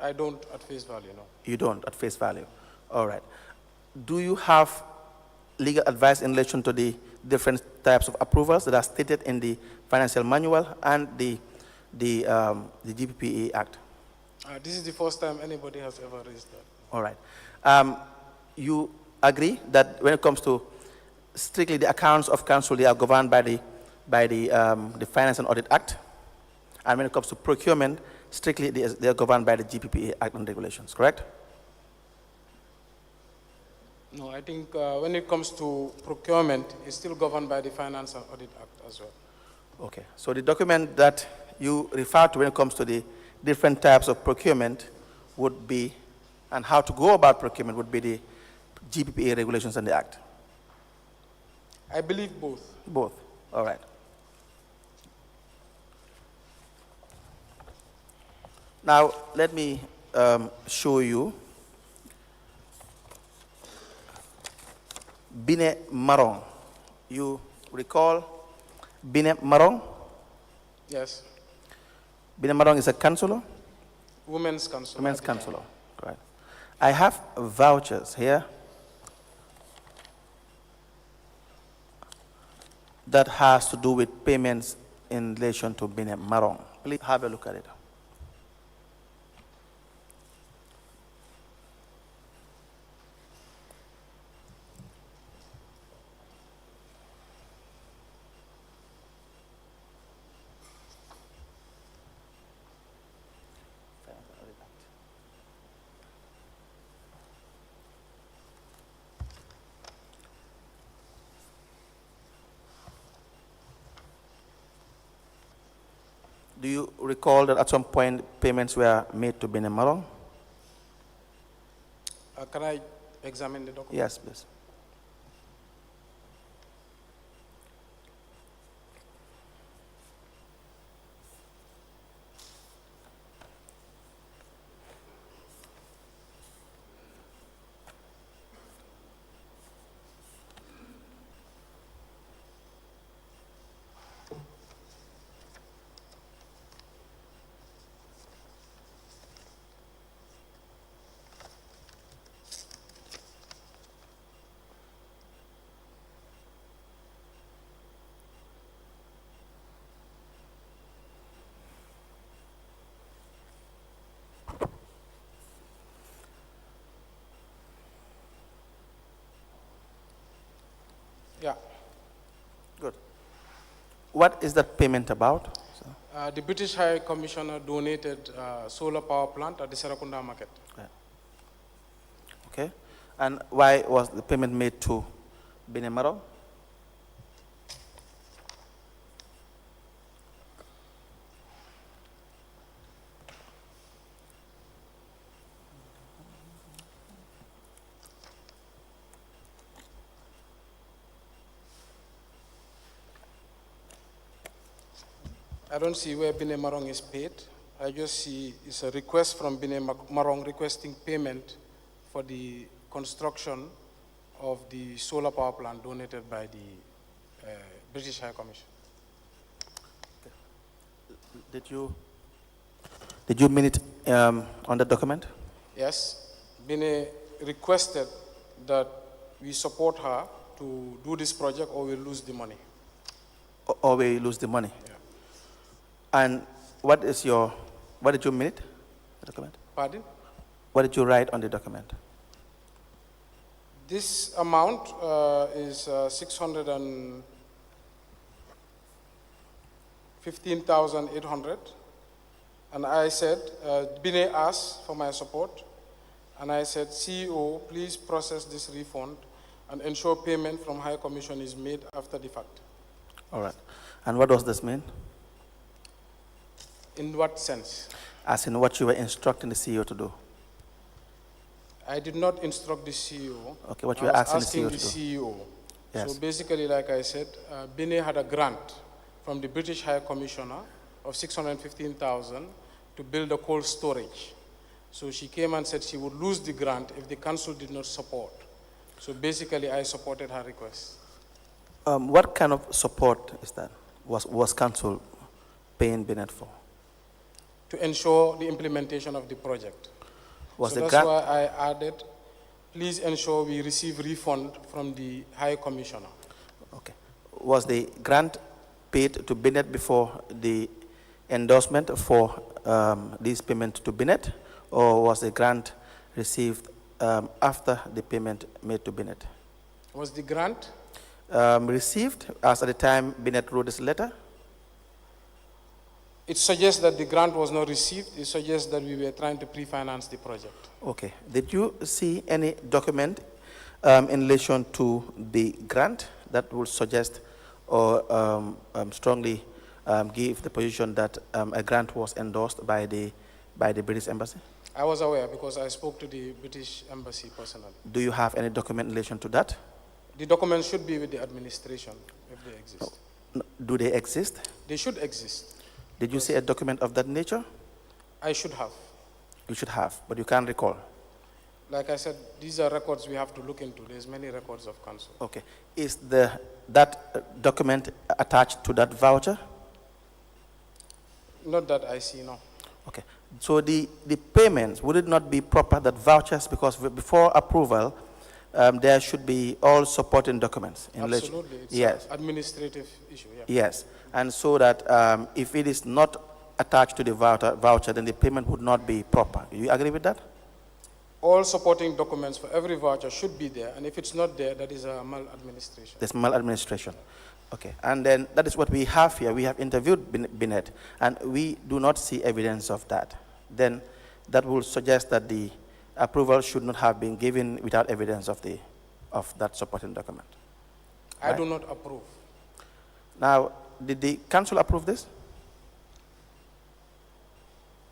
I don't at face value, no. You don't at face value. All right. Do you have legal advice in relation to the different types of approvals that are stated in the financial manual and the GPPA Act. This is the first time anybody has ever raised that. All right. You agree that when it comes to strictly the accounts of council, they are governed by the Finance and Audit Act, and when it comes to procurement, strictly they are governed by the GPPA Act and regulations, correct? No, I think when it comes to procurement, it's still governed by the Finance and Audit Act as well. Okay. So the document that you refer to when it comes to the different types of procurement would be, and how to go about procurement would be the GPPA regulations and the Act. I believe both. Both. All right. Now, let me show you Bine Marong. You recall Bine Marong? Yes. Bine Marong is a councillor? Women's Council. Women's councillor. Right. I have vouchers here that has to do with payments in relation to Bine Marong. Please have a look at it. Do you recall that at some point payments were made to Bine Marong? Can I examine the document? Yes, please. Yeah. Good. What is that payment about? The British High Commissioner donated solar power plant at the Serakunda market. Okay. And why was the payment made to Bine Marong? I don't see where Bine Marong is paid. I just see it's a request from Bine Marong requesting payment for the construction of the solar power plant donated by the British High Commission. Did you mean it on the document? Yes, Bine requested that we support her to do this project or we'll lose the money. Or we lose the money? Yeah. And what did you mean it, the document? Pardon? What did you write on the document? This amount is 615,800. And I said, Bine asked for my support. And I said, CEO, please process this refund and ensure payment from High Commission is made after the fact. All right. And what does this mean? In what sense? As in what you were instructing the CEO to do. I did not instruct the CEO. Okay, what you were asking the CEO. Yes. So basically, like I said, Bine had a grant from the British High Commissioner of 615,000 to build a cold storage. So she came and said she would lose the grant if the council did not support. So basically, I supported her request. What kind of support is that? Was council paying Bine for? To ensure the implementation of the project. Was so the that's grant? why I added, please ensure we receive refund from the High Commissioner. Okay. Was the grant paid to Binet before the endorsement for this payment to Binet, or was the grant received after the payment made to Binet? Was the grant? Received as at the time Binet wrote this letter? It suggests that the grant was not received. It suggests that we were trying to pre-finance the project. Okay. Did you see any document in relation to the grant that would suggest or strongly give the position that a grant was endorsed by the British Embassy? I was aware because I spoke to the British Embassy personally. Do you have any document in relation to that? The documents should be with the administration if they exist. Do they exist? They should exist. Did you see a document of that nature? I should have. You should have, but you can't recall. Like I said, these are records we have to look into. There's many records of council. Okay. Is that document attached to that voucher? Not that I see, no. Okay. So the payments, would it not be proper that vouchers, because before approval, there should be all supporting documents in relation? Absolutely. It's Yes. an administrative issue, yeah. Yes. And so that if it is not attached to the voucher, then the payment would not be proper. Do you agree with that? All supporting documents for every voucher should be there, and if it's not there, that is a maladministration. There's maladministration. Okay. And then that is what we have here. We have interviewed Binet, and we do not see evidence of that. Then that will suggest that the approval should not have been given without evidence of that supporting document. I do not approve. Now, did the council approve this?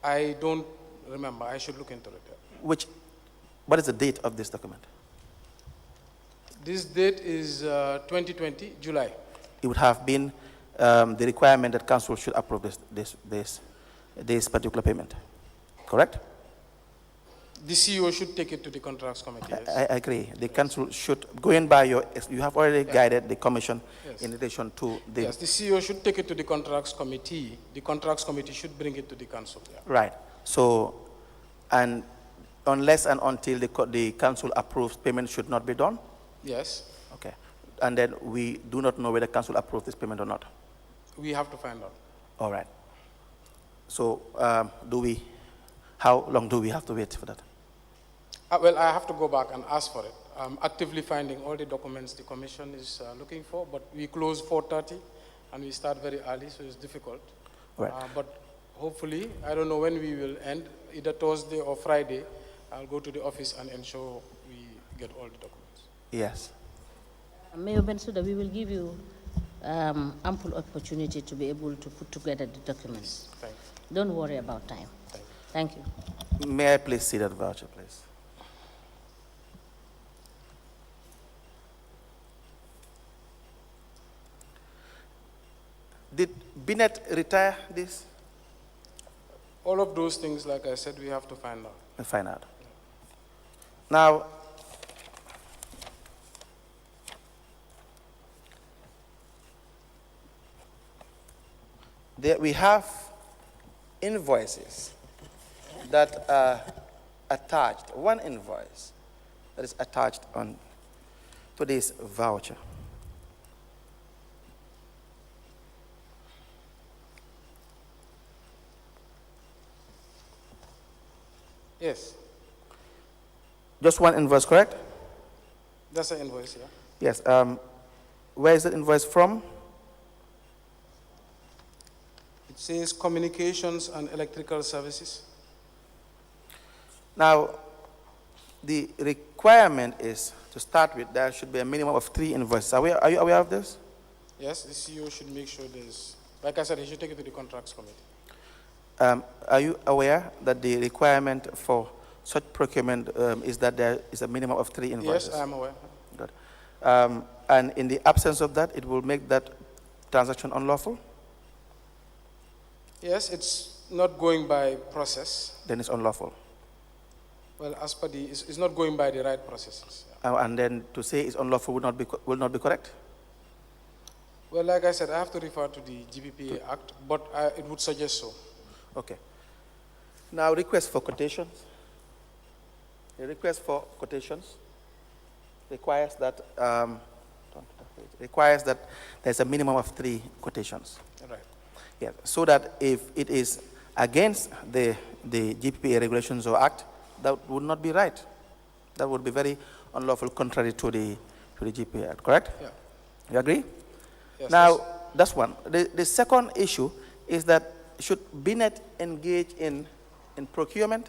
I don't remember. I should look into it. What is the date of this document? This date is 2020, July. It would have been the requirement that council should approve this particular payment, correct? The CEO should take it to the contracts committee. Yes. I agree. The council should, going by you have already guided the commission in relation to the... Yes, the CEO should take it to the contracts committee. The contracts committee should bring it to the council. Yeah. Right. So, and unless and until the council approves, payment should not be done? Yes. Okay. And then we do not know whether council approves this payment or not? We have to find out. All right. So, how long do we have to wait for that? Well, I have to go back and ask for it. I'm actively finding all the documents the commission is looking for, but we close 4:30 and we start very early, so it's difficult. Right. But hopefully, I don't know when we will end, either Thursday or Friday, I'll go to the office and ensure we get all the documents. Yes. Mayor Bensouda, we will give you ample opportunity to be able to put together the documents. Thank you. Don't worry about time. Thank you. May I please see that voucher, please? Did Binet retire this? All of those things, like I said, we have to find out. We'll find out. Now, we have invoices that are attached, one invoice that is attached on to this voucher. Yes, Just one invoice, correct? that's an invoice, yeah. Yes. Where is that invoice from? It says communications and electrical services. Now, the requirement is, to start with, there should be a minimum of 3 invoices. Are you aware of this? Yes, the CEO should make sure there's, like I said, he should take it to the contracts committee. Are you aware that the requirement for such procurement is that there is a minimum of 3 invoices? Yes, I am aware. Good. And in the absence of that, it will make that transaction unlawful? Yes, it's not going by process. Then it's unlawful. Well, as per the, it's not going by the right processes. Yeah. And then to say it's unlawful will not be correct? Well, like I said, I have to refer to the GPPA Act, but it would suggest so. Okay. Now, request for quotations. The request for quotations requires that It requires that there's a minimum of 3 quotations. Right. Yeah, so that if it is against the GPPA regulations or act, that would not be right. That would be very unlawful, contrary to the GPPA Act, correct? Yeah. You agree? Yes, Now, that's one. The second issue is that should BNet engage in procurement?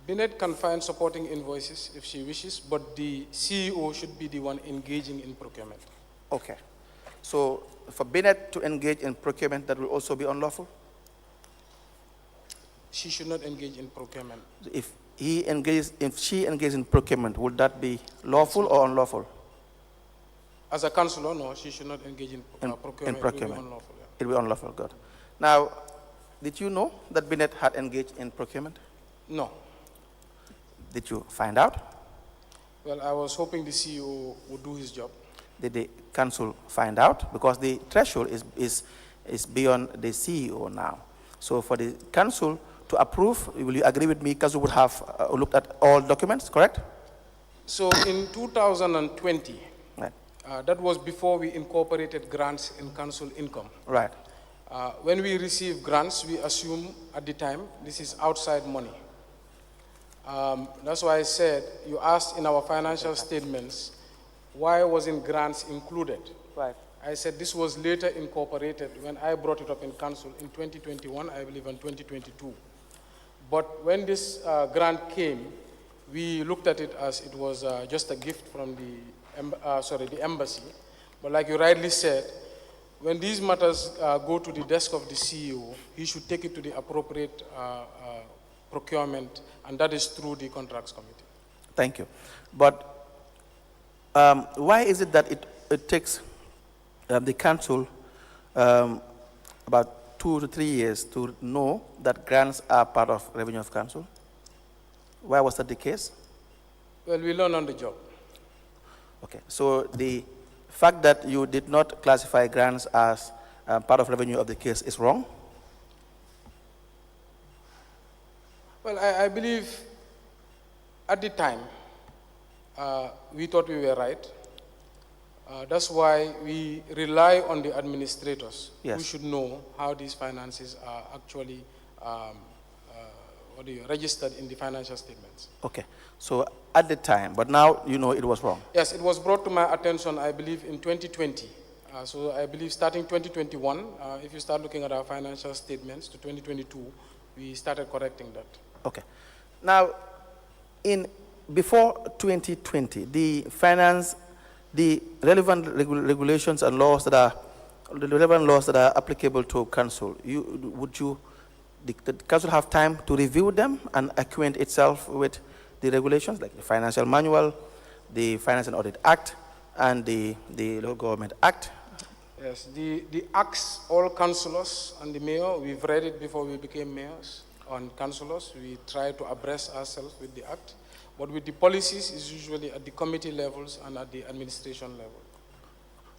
Binet can find supporting invoices if she wishes, but the CEO should be the one engaging in procurement. Okay. So for BNet to engage in procurement, that will also be unlawful? She should not engage in procurement. If she engages in procurement, would that be lawful or unlawful? As a councillor, no, she should not engage in procurement. In procurement. It will be unlawful. Yeah. It will be unlawful, good. Now, did you know that BNet had engaged in procurement? No. Did you find out? Well, I was hoping the CEO would do his job. Did the council find out? Because the threshold is beyond the CEO now. So for the council to approve, will you agree with me, council would have looked at all documents, correct? So in 2020, Right. that was before we incorporated grants in council income. Right. When we receive grants, we assume at the time this is outside money. That's why I said, you asked in our financial statements, why wasn't grants included? Right. I said this was later incorporated when I brought it up in council in 2021, I believe, and 2022. But when this grant came, we looked at it as it was just a gift from the embassy. But like you rightly said, when these matters go to the desk of the CEO, he should take it to the appropriate procurement, and that is through the contracts committee. Thank you. But why is it that it takes the council about 2 to 3 years to know that grants are part of revenue of council? Why was that the case? Well, we learn on the job. Okay, so the fact that you did not classify grants as part of revenue of the case is wrong? Well, I believe at the time, we thought we were right. That's why we rely on the administrators, Yes. who should know how these finances are actually registered in the financial statements. Okay, so at the time, but now you know it was wrong. Yes, it was brought to my attention, I believe, in 2020. So I believe starting 2021, if you start looking at our financial statements to 2022, we started correcting that. Okay, now before 2020, the relevant regulations and laws that are applicable to council, the council have time to review them and acquaint itself with the regulations, like the Financial Manual, the Finance and Audit Act, and the Local Government Act? Yes, the acts, all councillors and the mayor, we've read it before we became mayors. On councillors, we try to abreast ourselves with the act. But with the policies, it's usually at the committee levels and at the administration level.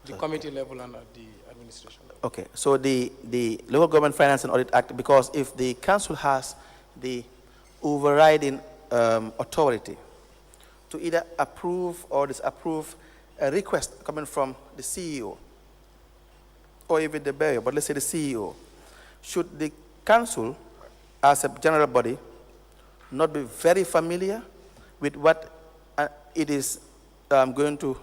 The committee level and at the administration level. Okay, so the Local Government Finance and Audit Act, because if the council has the overriding authority to either approve or disapprove a request coming from the CEO or even the mayor, but let's say the CEO, should the council as a general body not be very familiar with what it is going to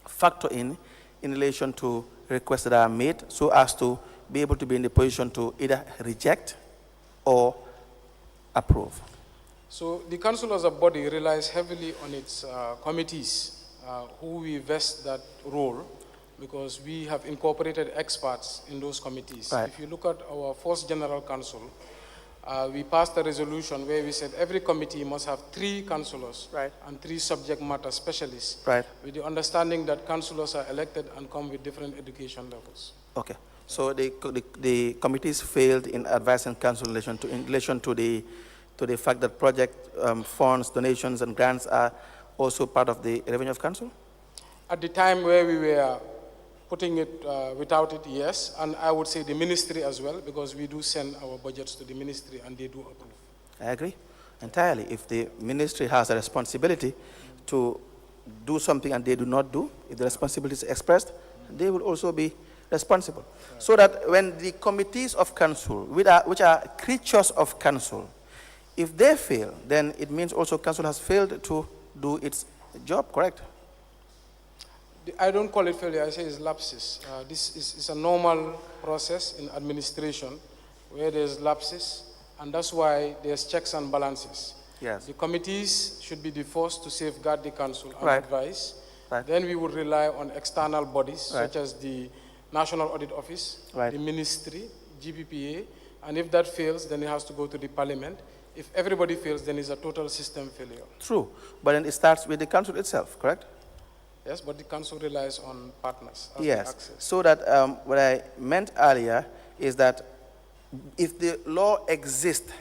factor in relation to requests that are made, so as to be able to be in the position to either reject or approve? So the council as a body relies heavily on its committees, who we vest that role, because we have incorporated experts in those committees. Right. If you look at our first general council, we passed a resolution where we said every committee must have 3 councillors, Right. and 3 subject matter specialists, Right. with the understanding that councillors are elected and come with different education levels. Okay, so the committees failed in advising council in relation to the fact that project funds, donations, and grants are also part of the revenue of council? At the time where we were putting it without it, yes, and I would say the ministry as well, because we do send our budgets to the ministry and they do approve. I agree entirely. If the ministry has a responsibility to do something and they do not do, if the responsibility is expressed, they will also be responsible. So that when the committees of council, which are creatures of council, if they fail, then it means also council has failed to do its job, correct? I don't call it failure, I say it's lapses. This is a normal process in administration where there's lapses, and that's why there's checks and balances. Yes. The committees should be the first to safeguard the council and Right. advise. Right. Then we would rely on external bodies Right. such as the National Audit Office, Right. the Ministry, GPPA, and if that fails, then it has to go to the Parliament. If everybody fails, then it's a total system failure. True, but then it starts with the council itself, correct? Yes, but the council relies on partners. as the Yes, access. so that what I meant earlier is that if the law exists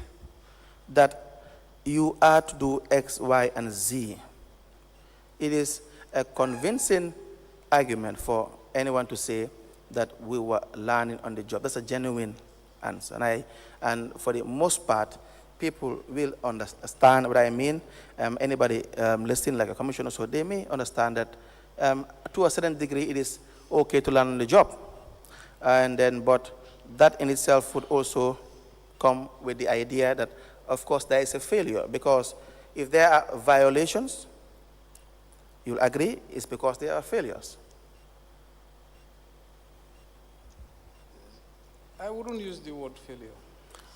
that you are to do X, Y, and Z, it is a convincing argument for anyone to say that we were learning on the job. That's a genuine answer. And for the most part, people will understand what I mean. Anybody listening, like a commissioner, so they may understand that to a certain degree it is okay to learn on the job. And then, but that in itself would also come with the idea that, of course, there is a failure, because if there are violations, you'll agree, it's because there are failures. I wouldn't use the word failure.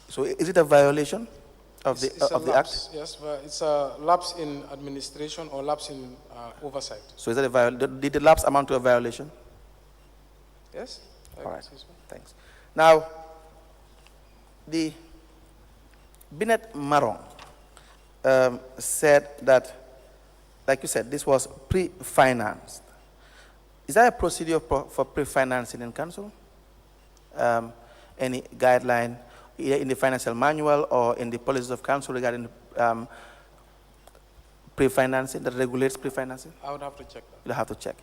So is it a violation of It's the a of the lapse, act? yes, but it's a lapse in administration or lapse in oversight. So is that a did the lapse amount to a violation? Yes? I All right. guess so. Thanks. Now, the Binet Marong said that, like you said, this was pre-financed. Is there a procedure for pre-financing in council? Any guideline, either in the financial manual or in the policies of council regarding pre-financing, that regulates pre-financing? I would have to check that. You'll have to check.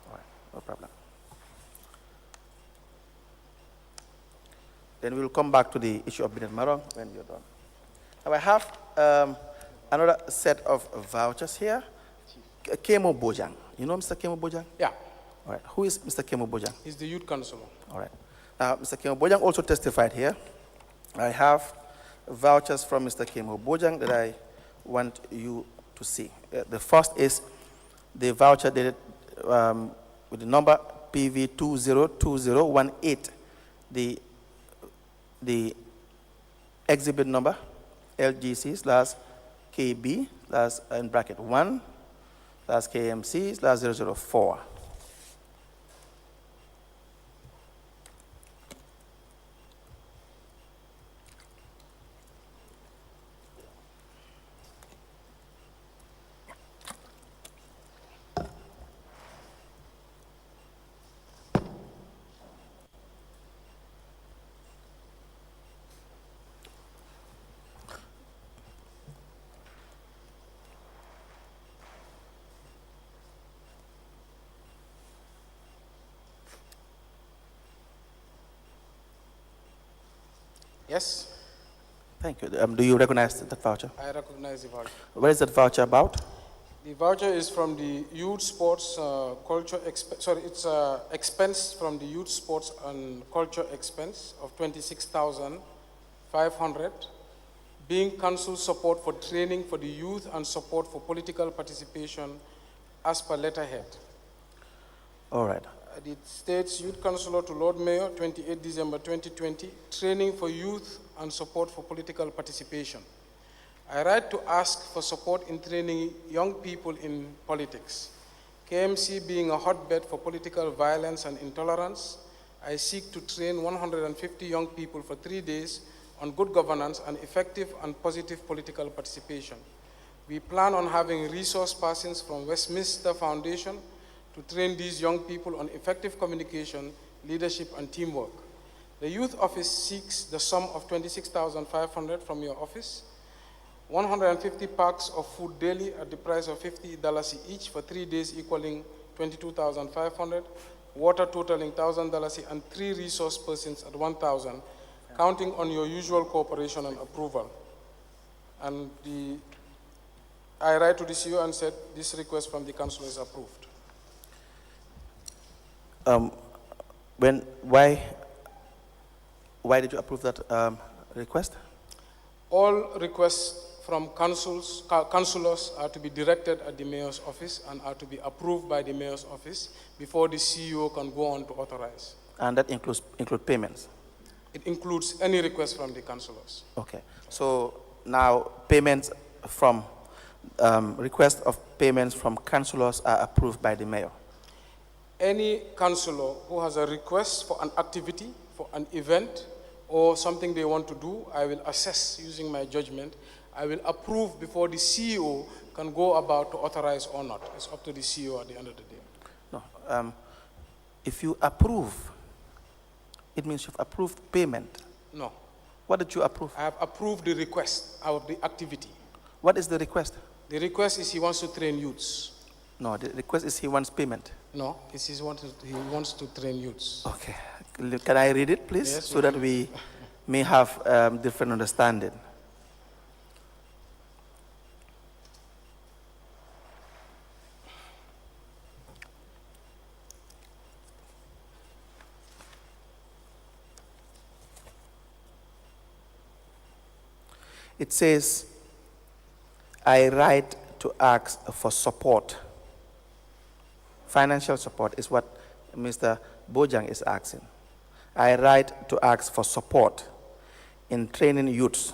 All right, no problem. Then we'll come back to the issue of Binet Marong when you're done. Now I have another set of vouchers here. Kemo Bojang. You know Mr. Kemo Bojang? Yeah, All right. Who is Mr. Kemo Bojang? he's the youth councillor. All right. Now, Mr. Kemo Bojang also testified here. I have vouchers from Mr. Kemo Bojang that I want you to see. The first is the voucher dated with the number PV202018. The exhibit number LGC/KB in bracket 1/KMC/004. Yes, Thank you. Do you recognize that voucher? I recognize the voucher. What is that voucher about? The voucher is from the youth sports culture, it's expense from the youth sports and culture expense of 26,500, being council support for training for the youth and support for political participation as per letterhead. All right. It states Youth Councillor to Lord Mayor, 28 December 2020, training for youth and support for political participation. I write to ask for support in training young people in politics. KMC being a hotbed for political violence and intolerance, I seek to train 150 young people for 3 days on good governance and effective and positive political participation. We plan on having resource persons from Westminster Foundation to train these young people on effective communication, leadership, and teamwork. The youth office seeks the sum of 26,500 from your office, 150 packs of food daily at the price of $50 each for 3 days equaling 22,500, water totaling $1,000 and 3 resource persons at 1,000, counting on your usual cooperation and approval. And the I write to the CEO and said, this request from the council is approved. Why did you approve that request? All requests from councillors are to be directed at the mayor's office and are to be approved by the mayor's office before the CEO can go on to authorize. And that include payments? It includes any request from the councillors. Okay. So now payments from, request of payments from councillors are approved by the mayor? Any councillor who has a request for an activity, for an event, or something they want to do, I will assess using my judgment. I will approve before the CEO can go about to authorize or not. It's up to the CEO at the end of the day. No. If you approve, it means you've approved payment. No. What did you approve? I have approved the request of the activity. What is the request? The request is he wants to train youths. No, the request is he wants payment. No, he wants to train youths. Okay. Can I read it, please? Yes, so that we may have different understanding. It says, I write to ask for support. Financial support is what Mr. Bojang is asking. I write to ask for support in training youths.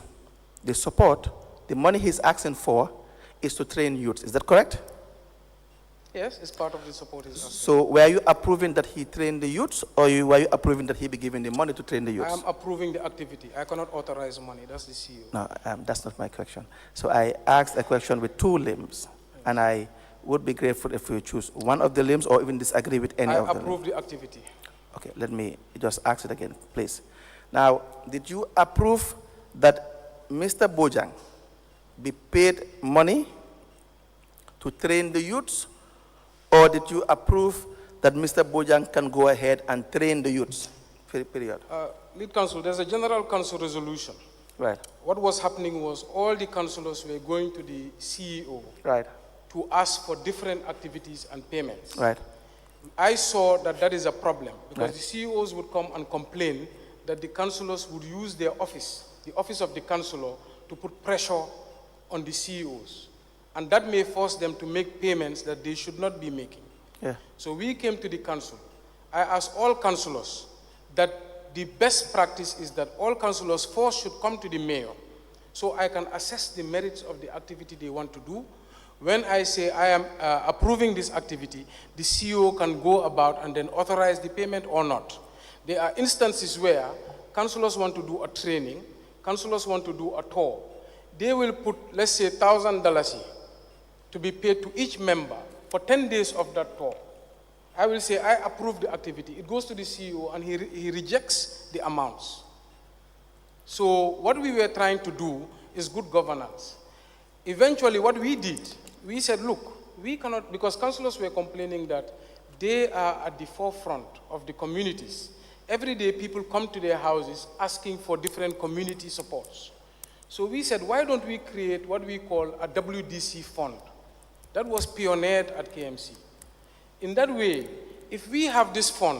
The support, the money he's asking for, is to train youths. Is that correct? Yes, it's part of the support he's asking. So were you approving that he train the youths, or were you approving that he be given the money to train the youths? I am approving the activity. I cannot authorize money. That's the CEO. No, that's not my question. So I asked a question with two limbs, and I would be grateful if you choose one of the limbs or even disagree with any of them. I approve the activity. Okay, let me just ask it again, please. Now, did you approve that Mr. Bojang be paid money to train the youths, or did you approve that Mr. Bojang can go ahead and train the youths? Period. Lead council, there's a general council resolution. Right. What was happening was all the councillors were going to the CEO Right. to ask for different activities and payments. Right. I saw that that is a problem because Right. the CEOs would come and complain that the councillors would use their office, the office of the councillor, to put pressure on the CEOs. And that may force them to make payments that they should not be making. Yeah. So we came to the council. I asked all councillors that the best practice is that all councillors first should come to the mayor so I can assess the merits of the activity they want to do. When I say I am approving this activity, the CEO can go about and then authorize the payment or not. There are instances where councillors want to do a training, councillors want to do a tour. They will put, let's say, $1,000 to be paid to each member for 10 days of that tour. I will say, I approve the activity. It goes to the CEO and he rejects the amounts. So what we were trying to do is good governance. Eventually what we did, we said, look, we cannot, because councillors were complaining that they are at the forefront of the communities. Every day people come to their houses asking for different community supports. So we said, why don't we create what we call a WDC fund? That was pioneered at KMC. In that way, if we have this fund,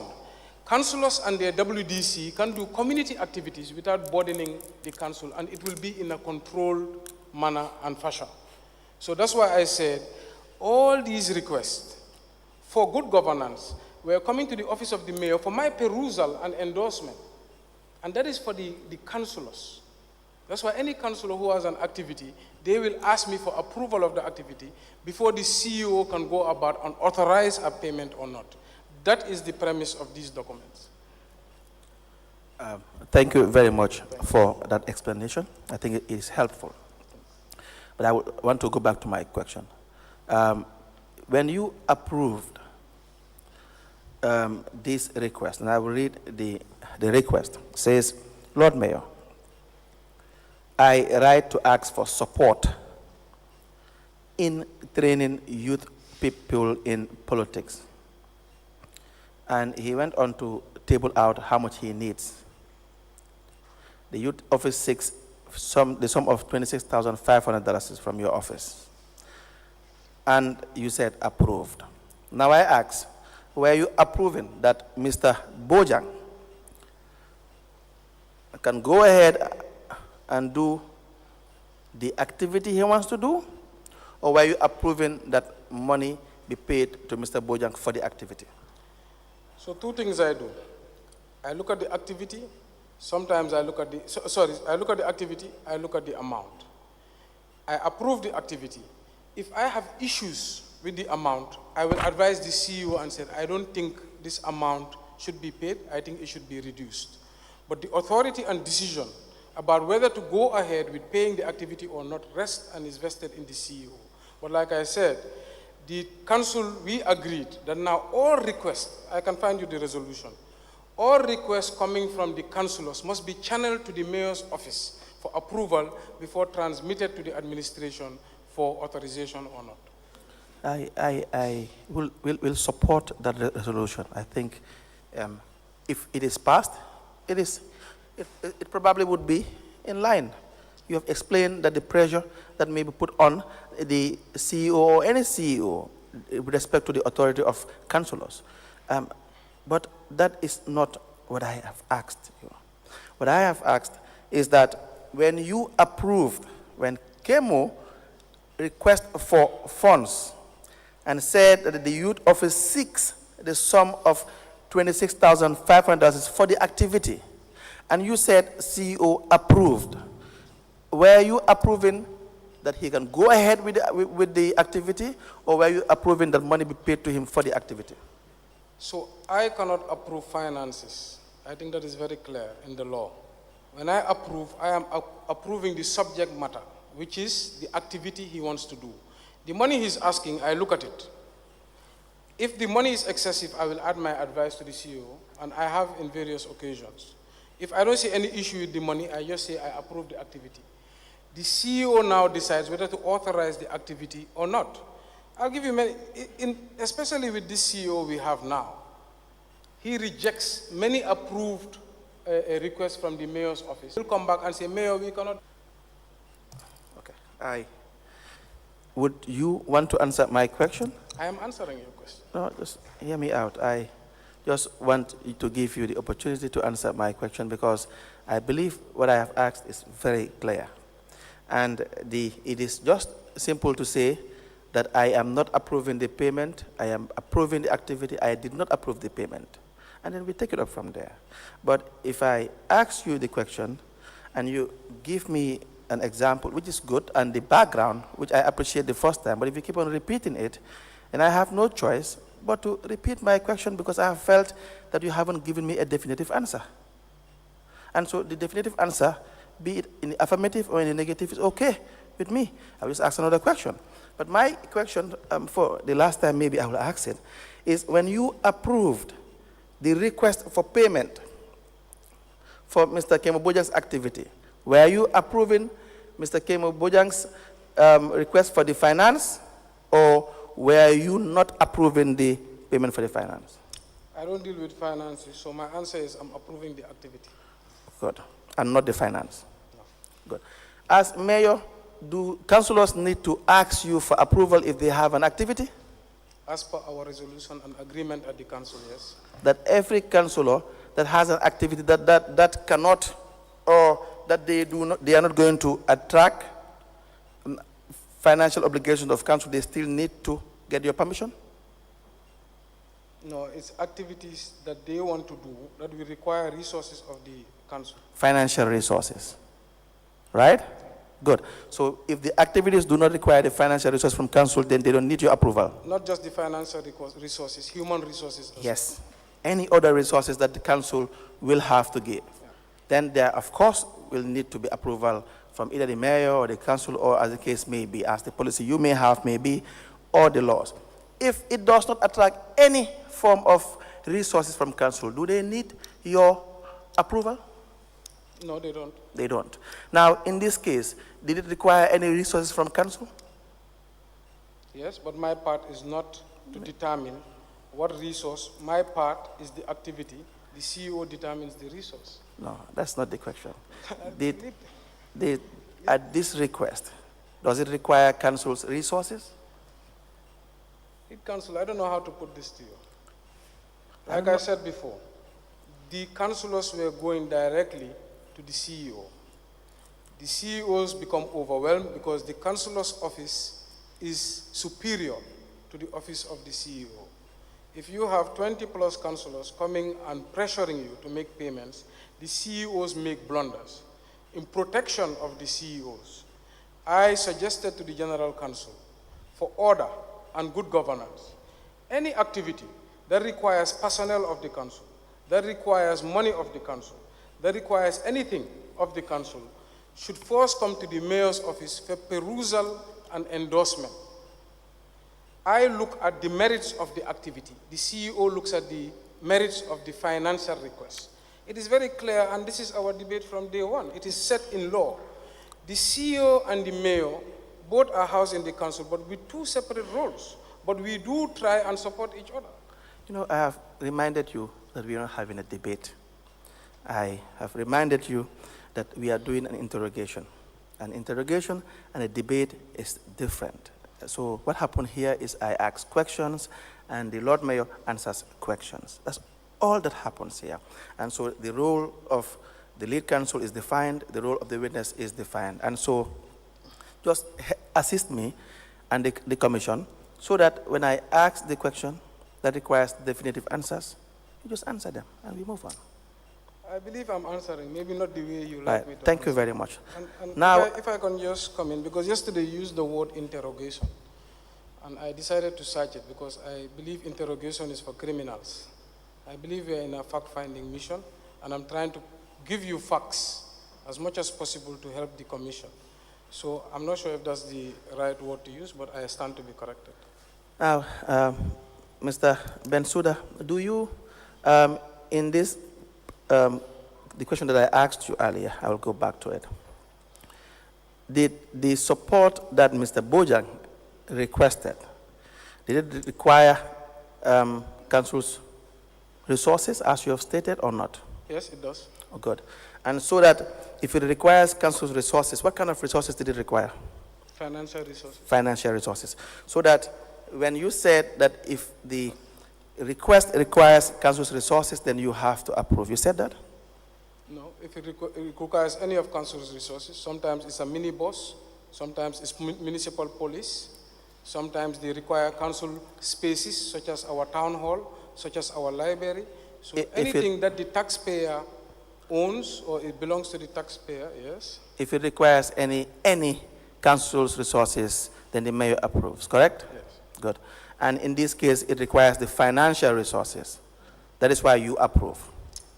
councillors and their WDC can do community activities without burdening the council, and it will be in a controlled manner and fashion. So that's why I said all these requests for good governance were coming to the office of the mayor for my perusal and endorsement. And that is for the councillors. That's why any councillor who has an activity, they will ask me for approval of the activity before the CEO can go about and authorize a payment or not. That is the premise of these documents. Thank you very much for that explanation. I think it is helpful. But I want to go back to my question. When you approved this request, and I will read the request, it says, Lord Mayor, I write to ask for support in training youth people in politics. And he went on to table out how much he needs. The youth office seeks the sum of $26,500 is from your office. and you said approved. Now I ask, were you approving that Mr. Bojang can go ahead and do the activity he wants to do, or were you approving that money be paid to Mr. Bojang for the activity? So two things I do. I look at the activity. Sometimes I look at the, I look at the activity, I look at the amount. I approve the activity. If I have issues with the amount, I will advise the CEO and say, I don't think this amount should be paid, I think it should be reduced. But the authority and decision about whether to go ahead with paying the activity or not rests and is vested in the CEO. But like I said, the council, we agreed that now all requests, I can find you the resolution, all requests coming from the councillors must be channeled to the mayor's office for approval before transmitted to the administration for authorization or not. I will support that resolution. I think if it is passed, it probably would be in line. You have explained that the pressure that may be put on the CEO or any CEO with respect to the authority of councillors. But that is not what I have asked you. What I have asked is that when you approved, when KEMO requested for funds and said that the youth office seeks the sum of $26,500 for the activity, and you said CEO approved, were you approving that he can go ahead with the activity, or were you approving that money be paid to him for the activity? So I cannot approve finances. I think that is very clear in the law. When I approve, I am approving the subject matter, which is the activity he wants to do. The money he's asking, I look at it. If the money is excessive, I will add my advice to the CEO, and I have in various occasions. If I don't see any issue with the money, I just say I approve the activity. The CEO now decides whether to authorize the activity or not. I'll give you many, especially with this CEO we have now. He rejects many approved requests from the mayor's office. He'll come back and say, Mayor, we cannot. Okay. Would you want to answer my question? I am answering your question. No, just hear me out. I just want to give you the opportunity to answer my question, because I believe what I have asked is very clear. And it is just simple to say that I am not approving the payment, I am approving the activity, I did not approve the payment. And then we take it up from there. But if I ask you the question and you give me an example, which is good, and the background, which I appreciate the first time, but if you keep on repeating it, and I have no choice but to repeat my question, because I have felt that you haven't given me a definitive answer. And so the definitive answer, be it in the affirmative or in the negative, is okay with me. I will just ask another question. But my question, for the last time maybe I will ask it, is when you approved the request for payment for Mr. Kemo Bojang's activity, were you approving Mr. Kemo Bojang's request for the finance, or were you not approving the payment for the finance? I don't deal with finances, so my answer is I'm approving the activity. Good. And not the finance? No. Good. As mayor, do councillors need to ask you for approval if they have an activity? As per our resolution and agreement at the council, yes. That every councillor that has an activity that cannot, or that they are not going to attract financial obligations of council, they still need to get your permission? No, it's activities that they want to do that will require resources of the council. Financial resources, right? Good. So if the activities do not require the financial resources from council, then they don't need your approval? Not just the financial resources, human resources as yes. Well. Any other resources that the council will have to give. Yeah. Then there, of course, will need to be approval from either the mayor or the council, or as the case may be, as the policy you may have may be, or the laws. If it does not attract any form of resources from council, do they need your approval? No, they don't. They don't. Now, in this case, did it require any resources from council? Yes, but my part is not to determine what resource. My part is the activity. The CEO determines the resource. No, that's not the question. At this request, does it require council's resources? Lead Council, I don't know how to put this to you. Like I said before, the councillors were going directly to the CEO. The CEOs become overwhelmed because the councillor's office is superior to the office of the CEO. If you have 20 plus councillors coming and pressuring you to make payments, the CEOs make blunders. In protection of the CEOs, I suggested to the General Council for order and good governance, any activity that requires personnel of the council, that requires money of the council, that requires anything of the council, should first come to the mayor's office for perusal and endorsement. I look at the merits of the activity. The CEO looks at the merits of the financial request. It is very clear, and this is our debate from day one. It is set in law. The CEO and the mayor both are housed in the council, but with two separate roles. But we do try and support each other. You know, I have reminded you that we are not having a debate. I have reminded you that we are doing an interrogation. An interrogation and a debate is different. So what happened here is I ask questions and the Lord Mayor answers questions. That's all that happens here. And so the role of the lead counsel is defined, the role of the witness is defined. And so just assist me and the commission so that when I ask the question that requires definitive answers, you just answer them and we move on. I believe I'm answering, maybe not the way you like Right. me to Thank you answer. very much. And Now, if I can just come in, because yesterday you used the word interrogation, and I decided to search it because I believe interrogation is for criminals. I believe we are in a fact-finding mission, and I'm trying to give you facts as much as possible to help the commission. So I'm not sure if that's the right word to use, but I stand to be corrected. now, Mr. Bensouda, do you, in this, the question that I asked you earlier, I will go back to it. Did the support that Mr. Bojang requested, did it require council's resources, as you have stated, or not? Yes, it does. Oh, good. And so that if it requires council's resources, what kind of resources did it require? Financial resources. Financial resources. So that when you said that if the request requires council's resources, then you have to approve. You said that? No, if it requires any of council's resources, sometimes it's a minibus, sometimes it's municipal police, sometimes they require council spaces, such as our town hall, such as our library. So anything that the taxpayer owns or it belongs to the taxpayer, yes. If it requires any council's resources, then the mayor approves, correct? Yes. Good. And in this case, it requires the financial resources. That is why you approve.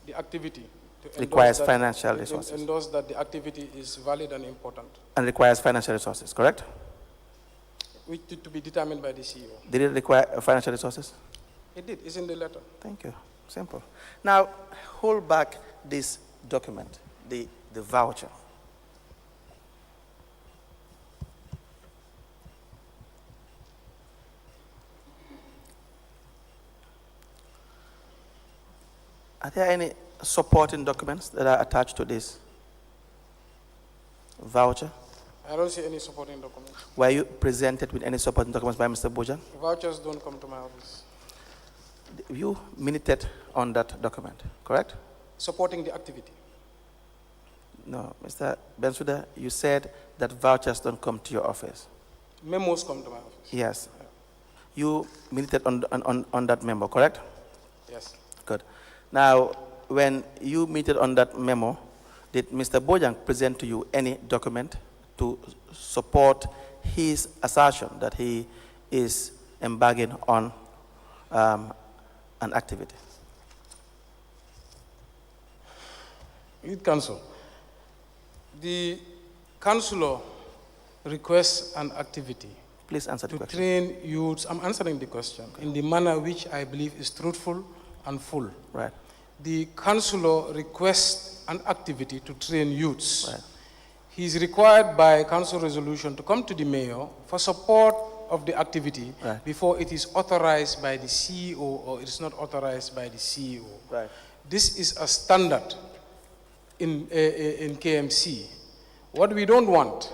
The activity. Requires financial resources. Endorse that the activity is valid and important. And requires financial resources, correct? Which to be determined by the CEO. Did it require financial resources? It did, it's in the letter. Thank you. Simple. Now, hold back this document, the voucher. Are there any supporting documents that are attached to this voucher? I don't see any supporting documents. Were you presented with any supporting documents by Mr. Bojang? Vouchers don't come to my office. You minuted on that document, correct? Supporting the activity. No, Mr. Bensouda, you said that vouchers don't come to your office. Memos come to my office. Yes. You minuted on that memo, correct? Yes. Good. Now, when you minuted on that memo, did Mr. Bojang present to you any document to support his assertion that he is embarking on an activity? Youth Council. The councillor requests an activity Please answer the to question. train youths. I'm answering the question in the manner which I believe is truthful and full. Right. The councillor requests an activity to train youths. Right. He is required by council resolution to come to the mayor for support of the activity Right. before it is authorized by the CEO or it is not authorized by the CEO. Right. This is a standard in KMC. What we don't want,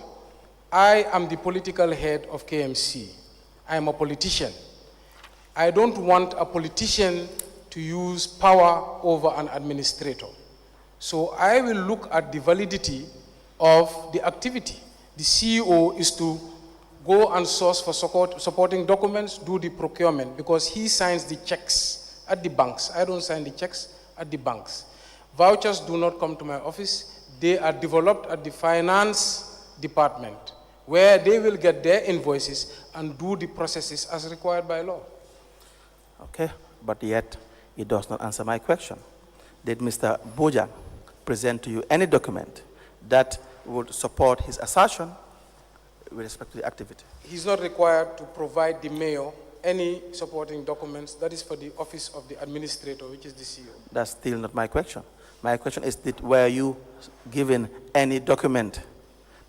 I am the political head of KMC. I am a politician. I don't want a politician to use power over an administrator. So I will look at the validity of the activity. The CEO is to go and source for supporting documents, do the procurement, because he signs the checks at the banks. I don't sign the checks at the banks. Vouchers do not come to my office. They are developed at the finance department, where they will get their invoices and do the processes as required by law. Okay, but yet it does not answer my question. Did Mr. Bojang present to you any document that would support his assertion with respect to the activity? He's not required to provide the mayor any supporting documents. That is for the office of the administrator, which is the CEO. That's still not my question. My question is, were you given any document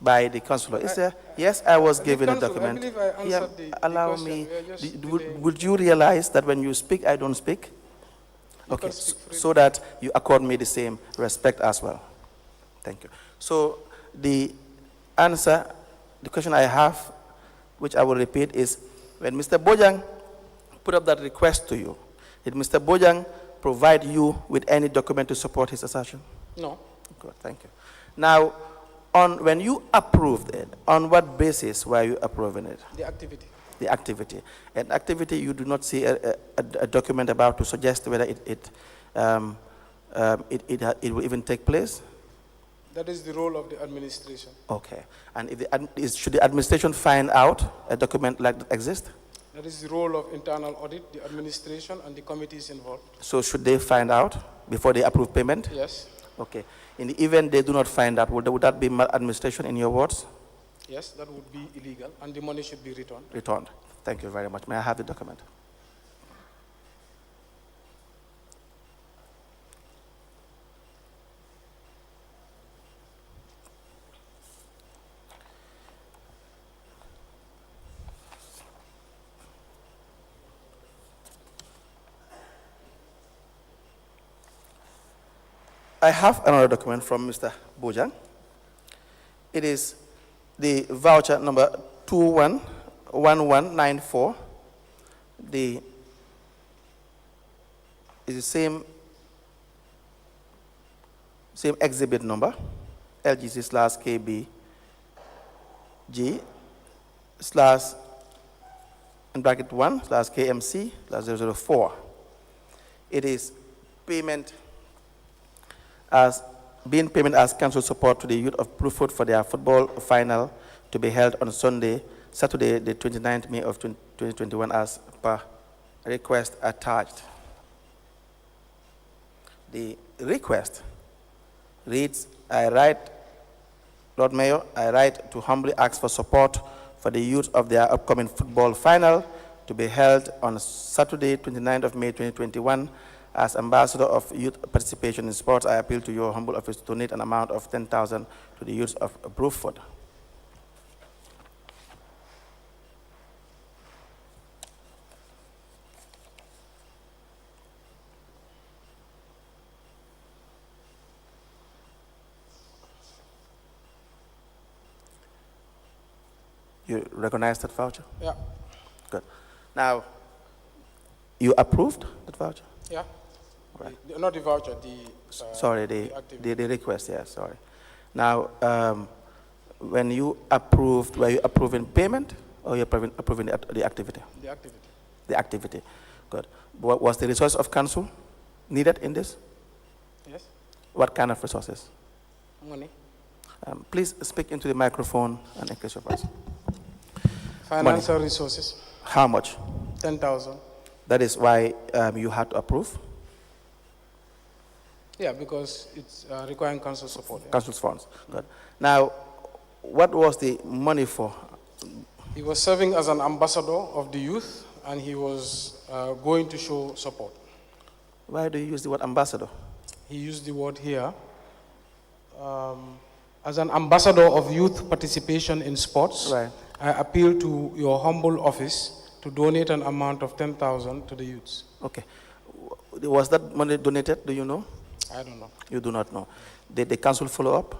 by the councillor? Is there? Yes, I was given a document. I believe I answered the allow question. me. We are just Would you realize that when you speak, I don't speak? Okay, can speak freely. so that you accord me the same respect as well. Thank you. So the answer, the question I have, which I will repeat, is when Mr. Bojang put up that request to you, did Mr. Bojang provide you with any document to support his assertion? No. Good, thank you. Now, when you approved it, on what basis were you approving it? The activity. The activity. And activity, you do not see a document about to suggest whether it will even take place? That is the role of the administration. Okay. And if should the administration find out a document like that exists? That is the role of internal audit, the administration, and the committees involved. So should they find out before they approve payment? Yes. Okay. In the event they do not find out, would that be maladministration in your words? Yes, that would be illegal, and the money should be returned. Returned. Thank you very much. May I have the document? I have another document from Mr. Bojang. It is the voucher number 211194. Is the same exhibit number, LGC/KBG/ in bracket 1/KMC/004. It is payment as council support to the youth of Bruford for their football final to be held on Saturday, the 29th May of 2021, as per request attached. The request reads, Lord Mayor, I write to humbly ask for support for the youth of their upcoming football final to be held on Saturday, 29th of May 2021. As Ambassador of Youth Participation in Sports, I appeal to your humble office to donate an amount of 10,000 to the youth of Bruford. You recognize that voucher? Yeah. Good. Now, you approved that voucher? Yeah. Right. Not the voucher, Sorry, the request, yeah, sorry. Now, when you approved, were you approving payment or you approving the activity? The activity. The activity, good. Was the resource of council needed in this? Yes. What kind of resources? Money. Please speak into the microphone and increase your voice. Financial resources. How much? 10,000. That is why you had to approve? Yeah, because it's requiring council support. Yeah. Council's funds, good. Now, what was the money for? He was serving as an ambassador of the youth, and he was going to show support. Why do you use the word ambassador? He used the word here. As an ambassador of youth participation in sports, Right. I appeal to your humble office to donate an amount of 10,000 to the youths. Okay. Was that money donated, do you know? I don't know. You do not know. Did the council follow up?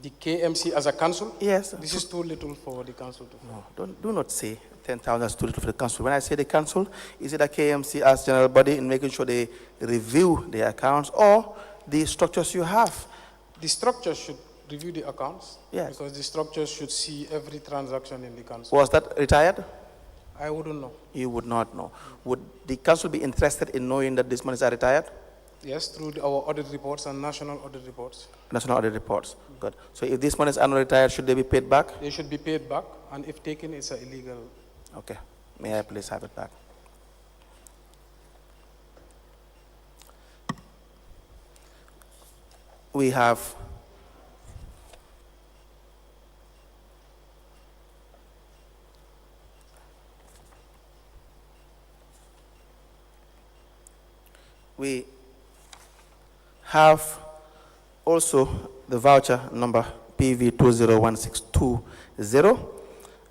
The KMC as a council? Yes. This is too little for the council to No, do not say 10,000 is too little for the council. When I say the council, is it a KMC as general body in making sure they review the accounts or the structures you have? The structure should review the accounts. Yes. Because the structure should see every transaction in the council. Was that retired? I wouldn't know. You would not know. Would the council be interested in knowing that these monies are retired? Yes, through our audit reports and national audit reports. National audit reports. Good. So if these monies are not retired, should they be paid back? They should be paid back, and if taken, it's an illegal. Okay. May I please have it back? We have also the voucher number PV 201620.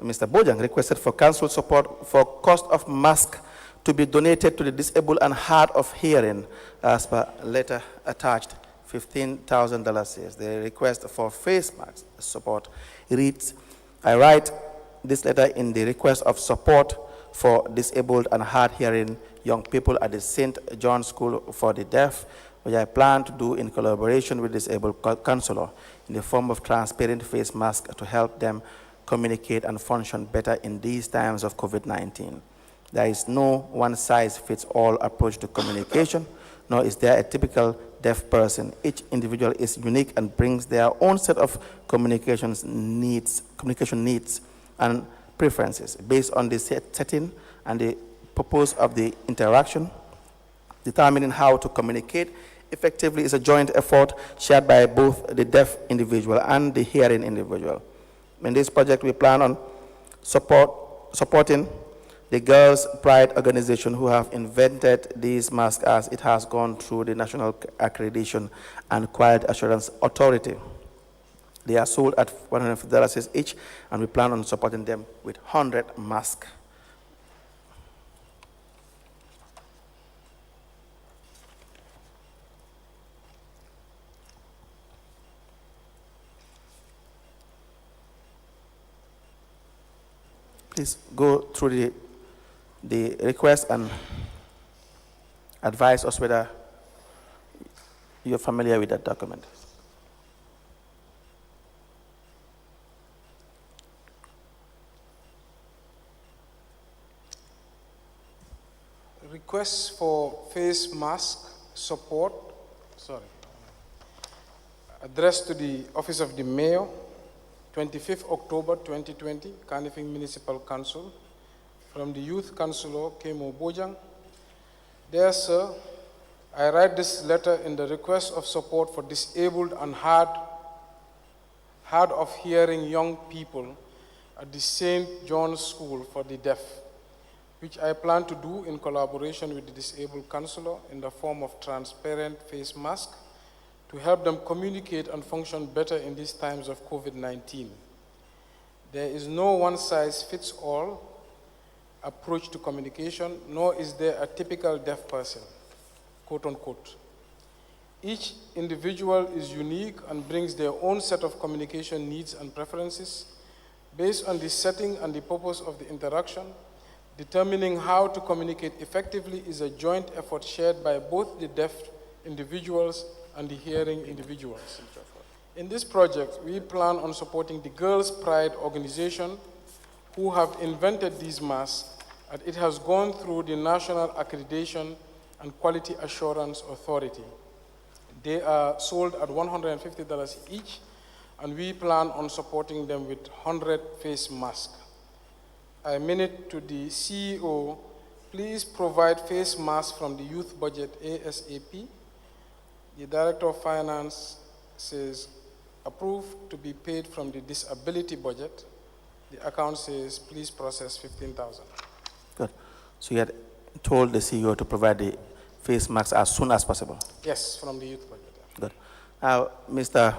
Mr. Bojang requested for council support for cost of mask to be donated to the disabled and hard of hearing as per letter attached. $15,000 is the request for face mask support. It reads, I write this letter in the request of support for disabled and hard hearing young people at the St. John School for the Deaf, which I plan to do in collaboration with disabled counselor in the form of transparent face masks to help them communicate and function better in these times of COVID-19. There is no one-size-fits-all approach to communication, nor is there a typical deaf person. Each individual is unique and brings their own set of communication needs and preferences based on the setting and the purpose of the interaction. Determining how to communicate effectively is a joint effort shared by both the deaf individual and the hearing individual. In this project, we plan on supporting the Girls' Pride organization who have invented these masks as it has gone through the National Accreditation and Quality Assurance Authority. They are sold at $150 each, and we plan on supporting them with 100 masks. Please go through the request and advise us whether you're familiar with that document. Request for face mask support, addressed to the Office of the Mayor, 25th October 2020, Kanifing Municipal Council, from the Youth Councillor Kemo Bojang. Dear Sir, I write this letter in the request of support for disabled and hard of hearing young people at the St. John's School for the Deaf, which I plan to do in collaboration with the disabled councillor in the form of transparent face mask to help them communicate and function better in these times of COVID-19. There is no one-size-fits-all approach to communication, nor is there a typical deaf person, quote unquote. Each individual is unique and brings their own set of communication needs and preferences. Based on the setting and the purpose of the interaction, determining how to communicate effectively is a joint effort shared by both the deaf individuals and the hearing individuals. In this project, we plan on supporting the Girls' Pride organization who have invented these masks, and it has gone through the National Accreditation and Quality Assurance Authority. They are sold at $150 each, and we plan on supporting them with 100 face masks. I minute to the CEO, please provide face masks from the youth budget ASAP. The Director of Finance says, approved to be paid from the disability budget. The account says, please process 15,000. Good. So you had told the CEO to provide the face masks as soon as possible? Yes, from the youth budget. Yeah. Good. Now, Mr.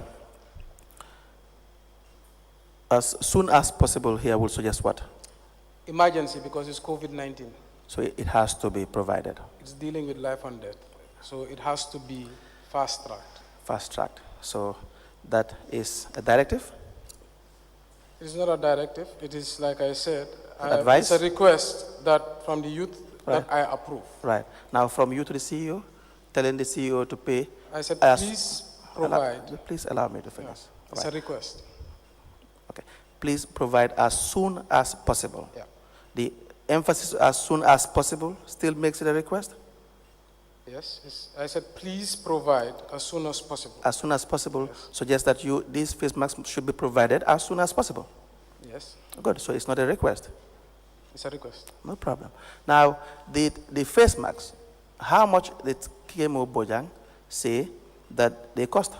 As soon as possible here will suggest what? Emergency, because it's COVID-19. So it has to be provided? It's dealing with life and death. So it has to be fast-tracked. Fast-tracked. So that is a directive? It is not a directive. It is, like I said, Advice? it's a request that from the youth that I approve. Right. Now, from you to the CEO, telling the CEO to pay. I said, as- please provide. Please allow me to Yeah, finish. it's Right. a request. Okay. Please provide as soon as possible. Yeah. The emphasis as soon as possible still makes it a request? I said, please provide as soon as possible. As soon as possible suggests that these face masks should be provided as soon as possible. Yes, Good. So it's not a request. it's a request. No problem. Now, the face masks, how much did KMO Bojang say that they cost?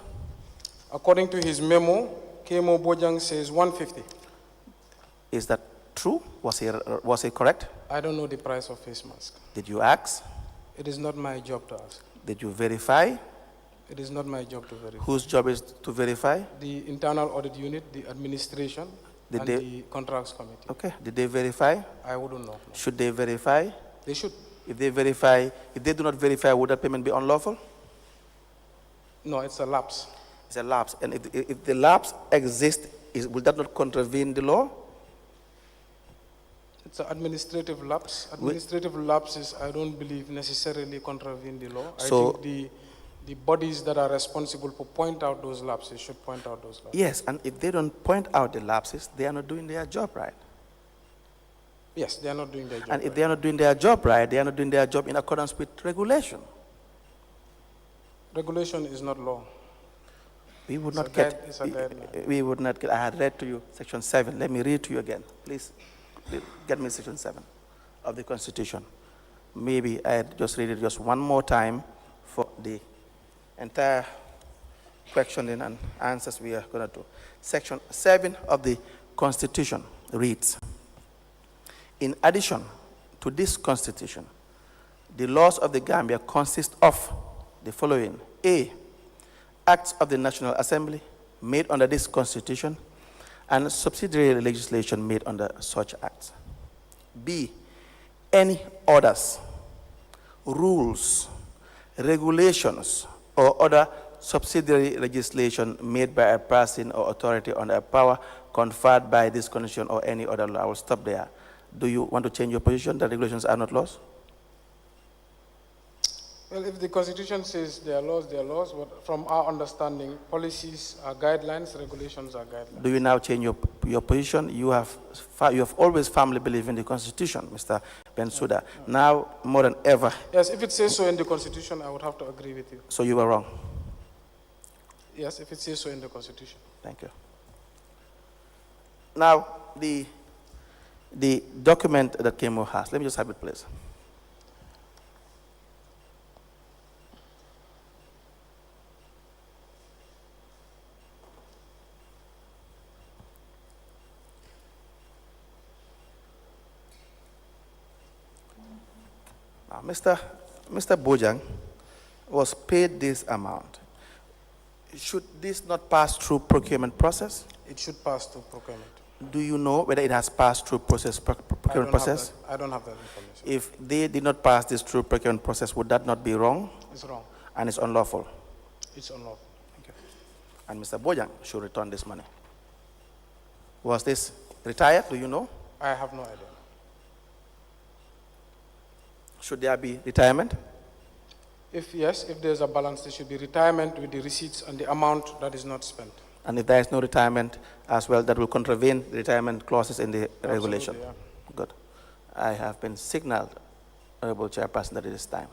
According to his memo, KMO Bojang says 150. Is that true? Was it correct? I don't know the price of face mask. Did you ask? It is not my job to ask. Did you verify? It is not my job to verify. Whose job is to verify? The internal audit unit, the administration, Did and they- the contracts committee. Okay. Did they verify? I wouldn't know. Should they verify? They should. If they do not verify, would that payment be unlawful? No, it's a lapse. It's a lapse. And if the lapse exists, will that not contravene the law? It's an administrative lapse. Administrative lapses, I don't believe necessarily contravene the law. So- I think the bodies that are responsible for point out those lapses should point out those lapses. Yes, and if they don't point out the lapses, they are not doing their job right. Yes, they are not doing their job. And if right. they are not doing their job right, they are not doing their job in accordance with regulation. Regulation is not law. We would It's not a get. guide- it's a guideline. We would not get. I had read to you section 7. Let me read to you again, please. Get me section 7 of the Constitution. Maybe I just read it just one more time for the entire questioning and answers we are going to do. Section 7 of the Constitution reads, in addition to this Constitution, the laws of the Gambia consist of the following. A, acts of the National Assembly made under this Constitution and subsidiary legislation made under such acts. B, any orders, rules, regulations, or other subsidiary legislation made by a person or authority under a power conferred by this Constitution or any other law. I will stop there. Do you want to change your position that regulations are not laws? Well, if the Constitution says they are laws, but from our understanding, policies are guidelines, regulations are guidelines. Do you now change your position? You have always firmly believed in the Constitution, Mr. Bensouda. Now, more than ever. Yes, if it says so in the Constitution, I would have to agree with you. So you were wrong. Yes, if it says so in the Constitution. Thank you. Now, the document that KMO has, let me just have it, please. Now, Mr. Bojang was paid this amount. Should this not pass through procurement process? It should pass through procurement. Do you know whether it has passed through procurement process? I don't have that information. If they did not pass this through procurement process, would that not be wrong? It's wrong. And it's unlawful? It's unlawful. Thank you. And Mr. Bojang should return this money. Was this retired? Do you know? I have no idea. Should there be retirement? If yes, if there's a balance, there should be retirement with the receipts and the amount that is not spent. And if there is no retirement as well, that will contravene the retirement clauses in the regulation. Yeah. Good. I have been signaled, Honorable Chairperson, that it is time.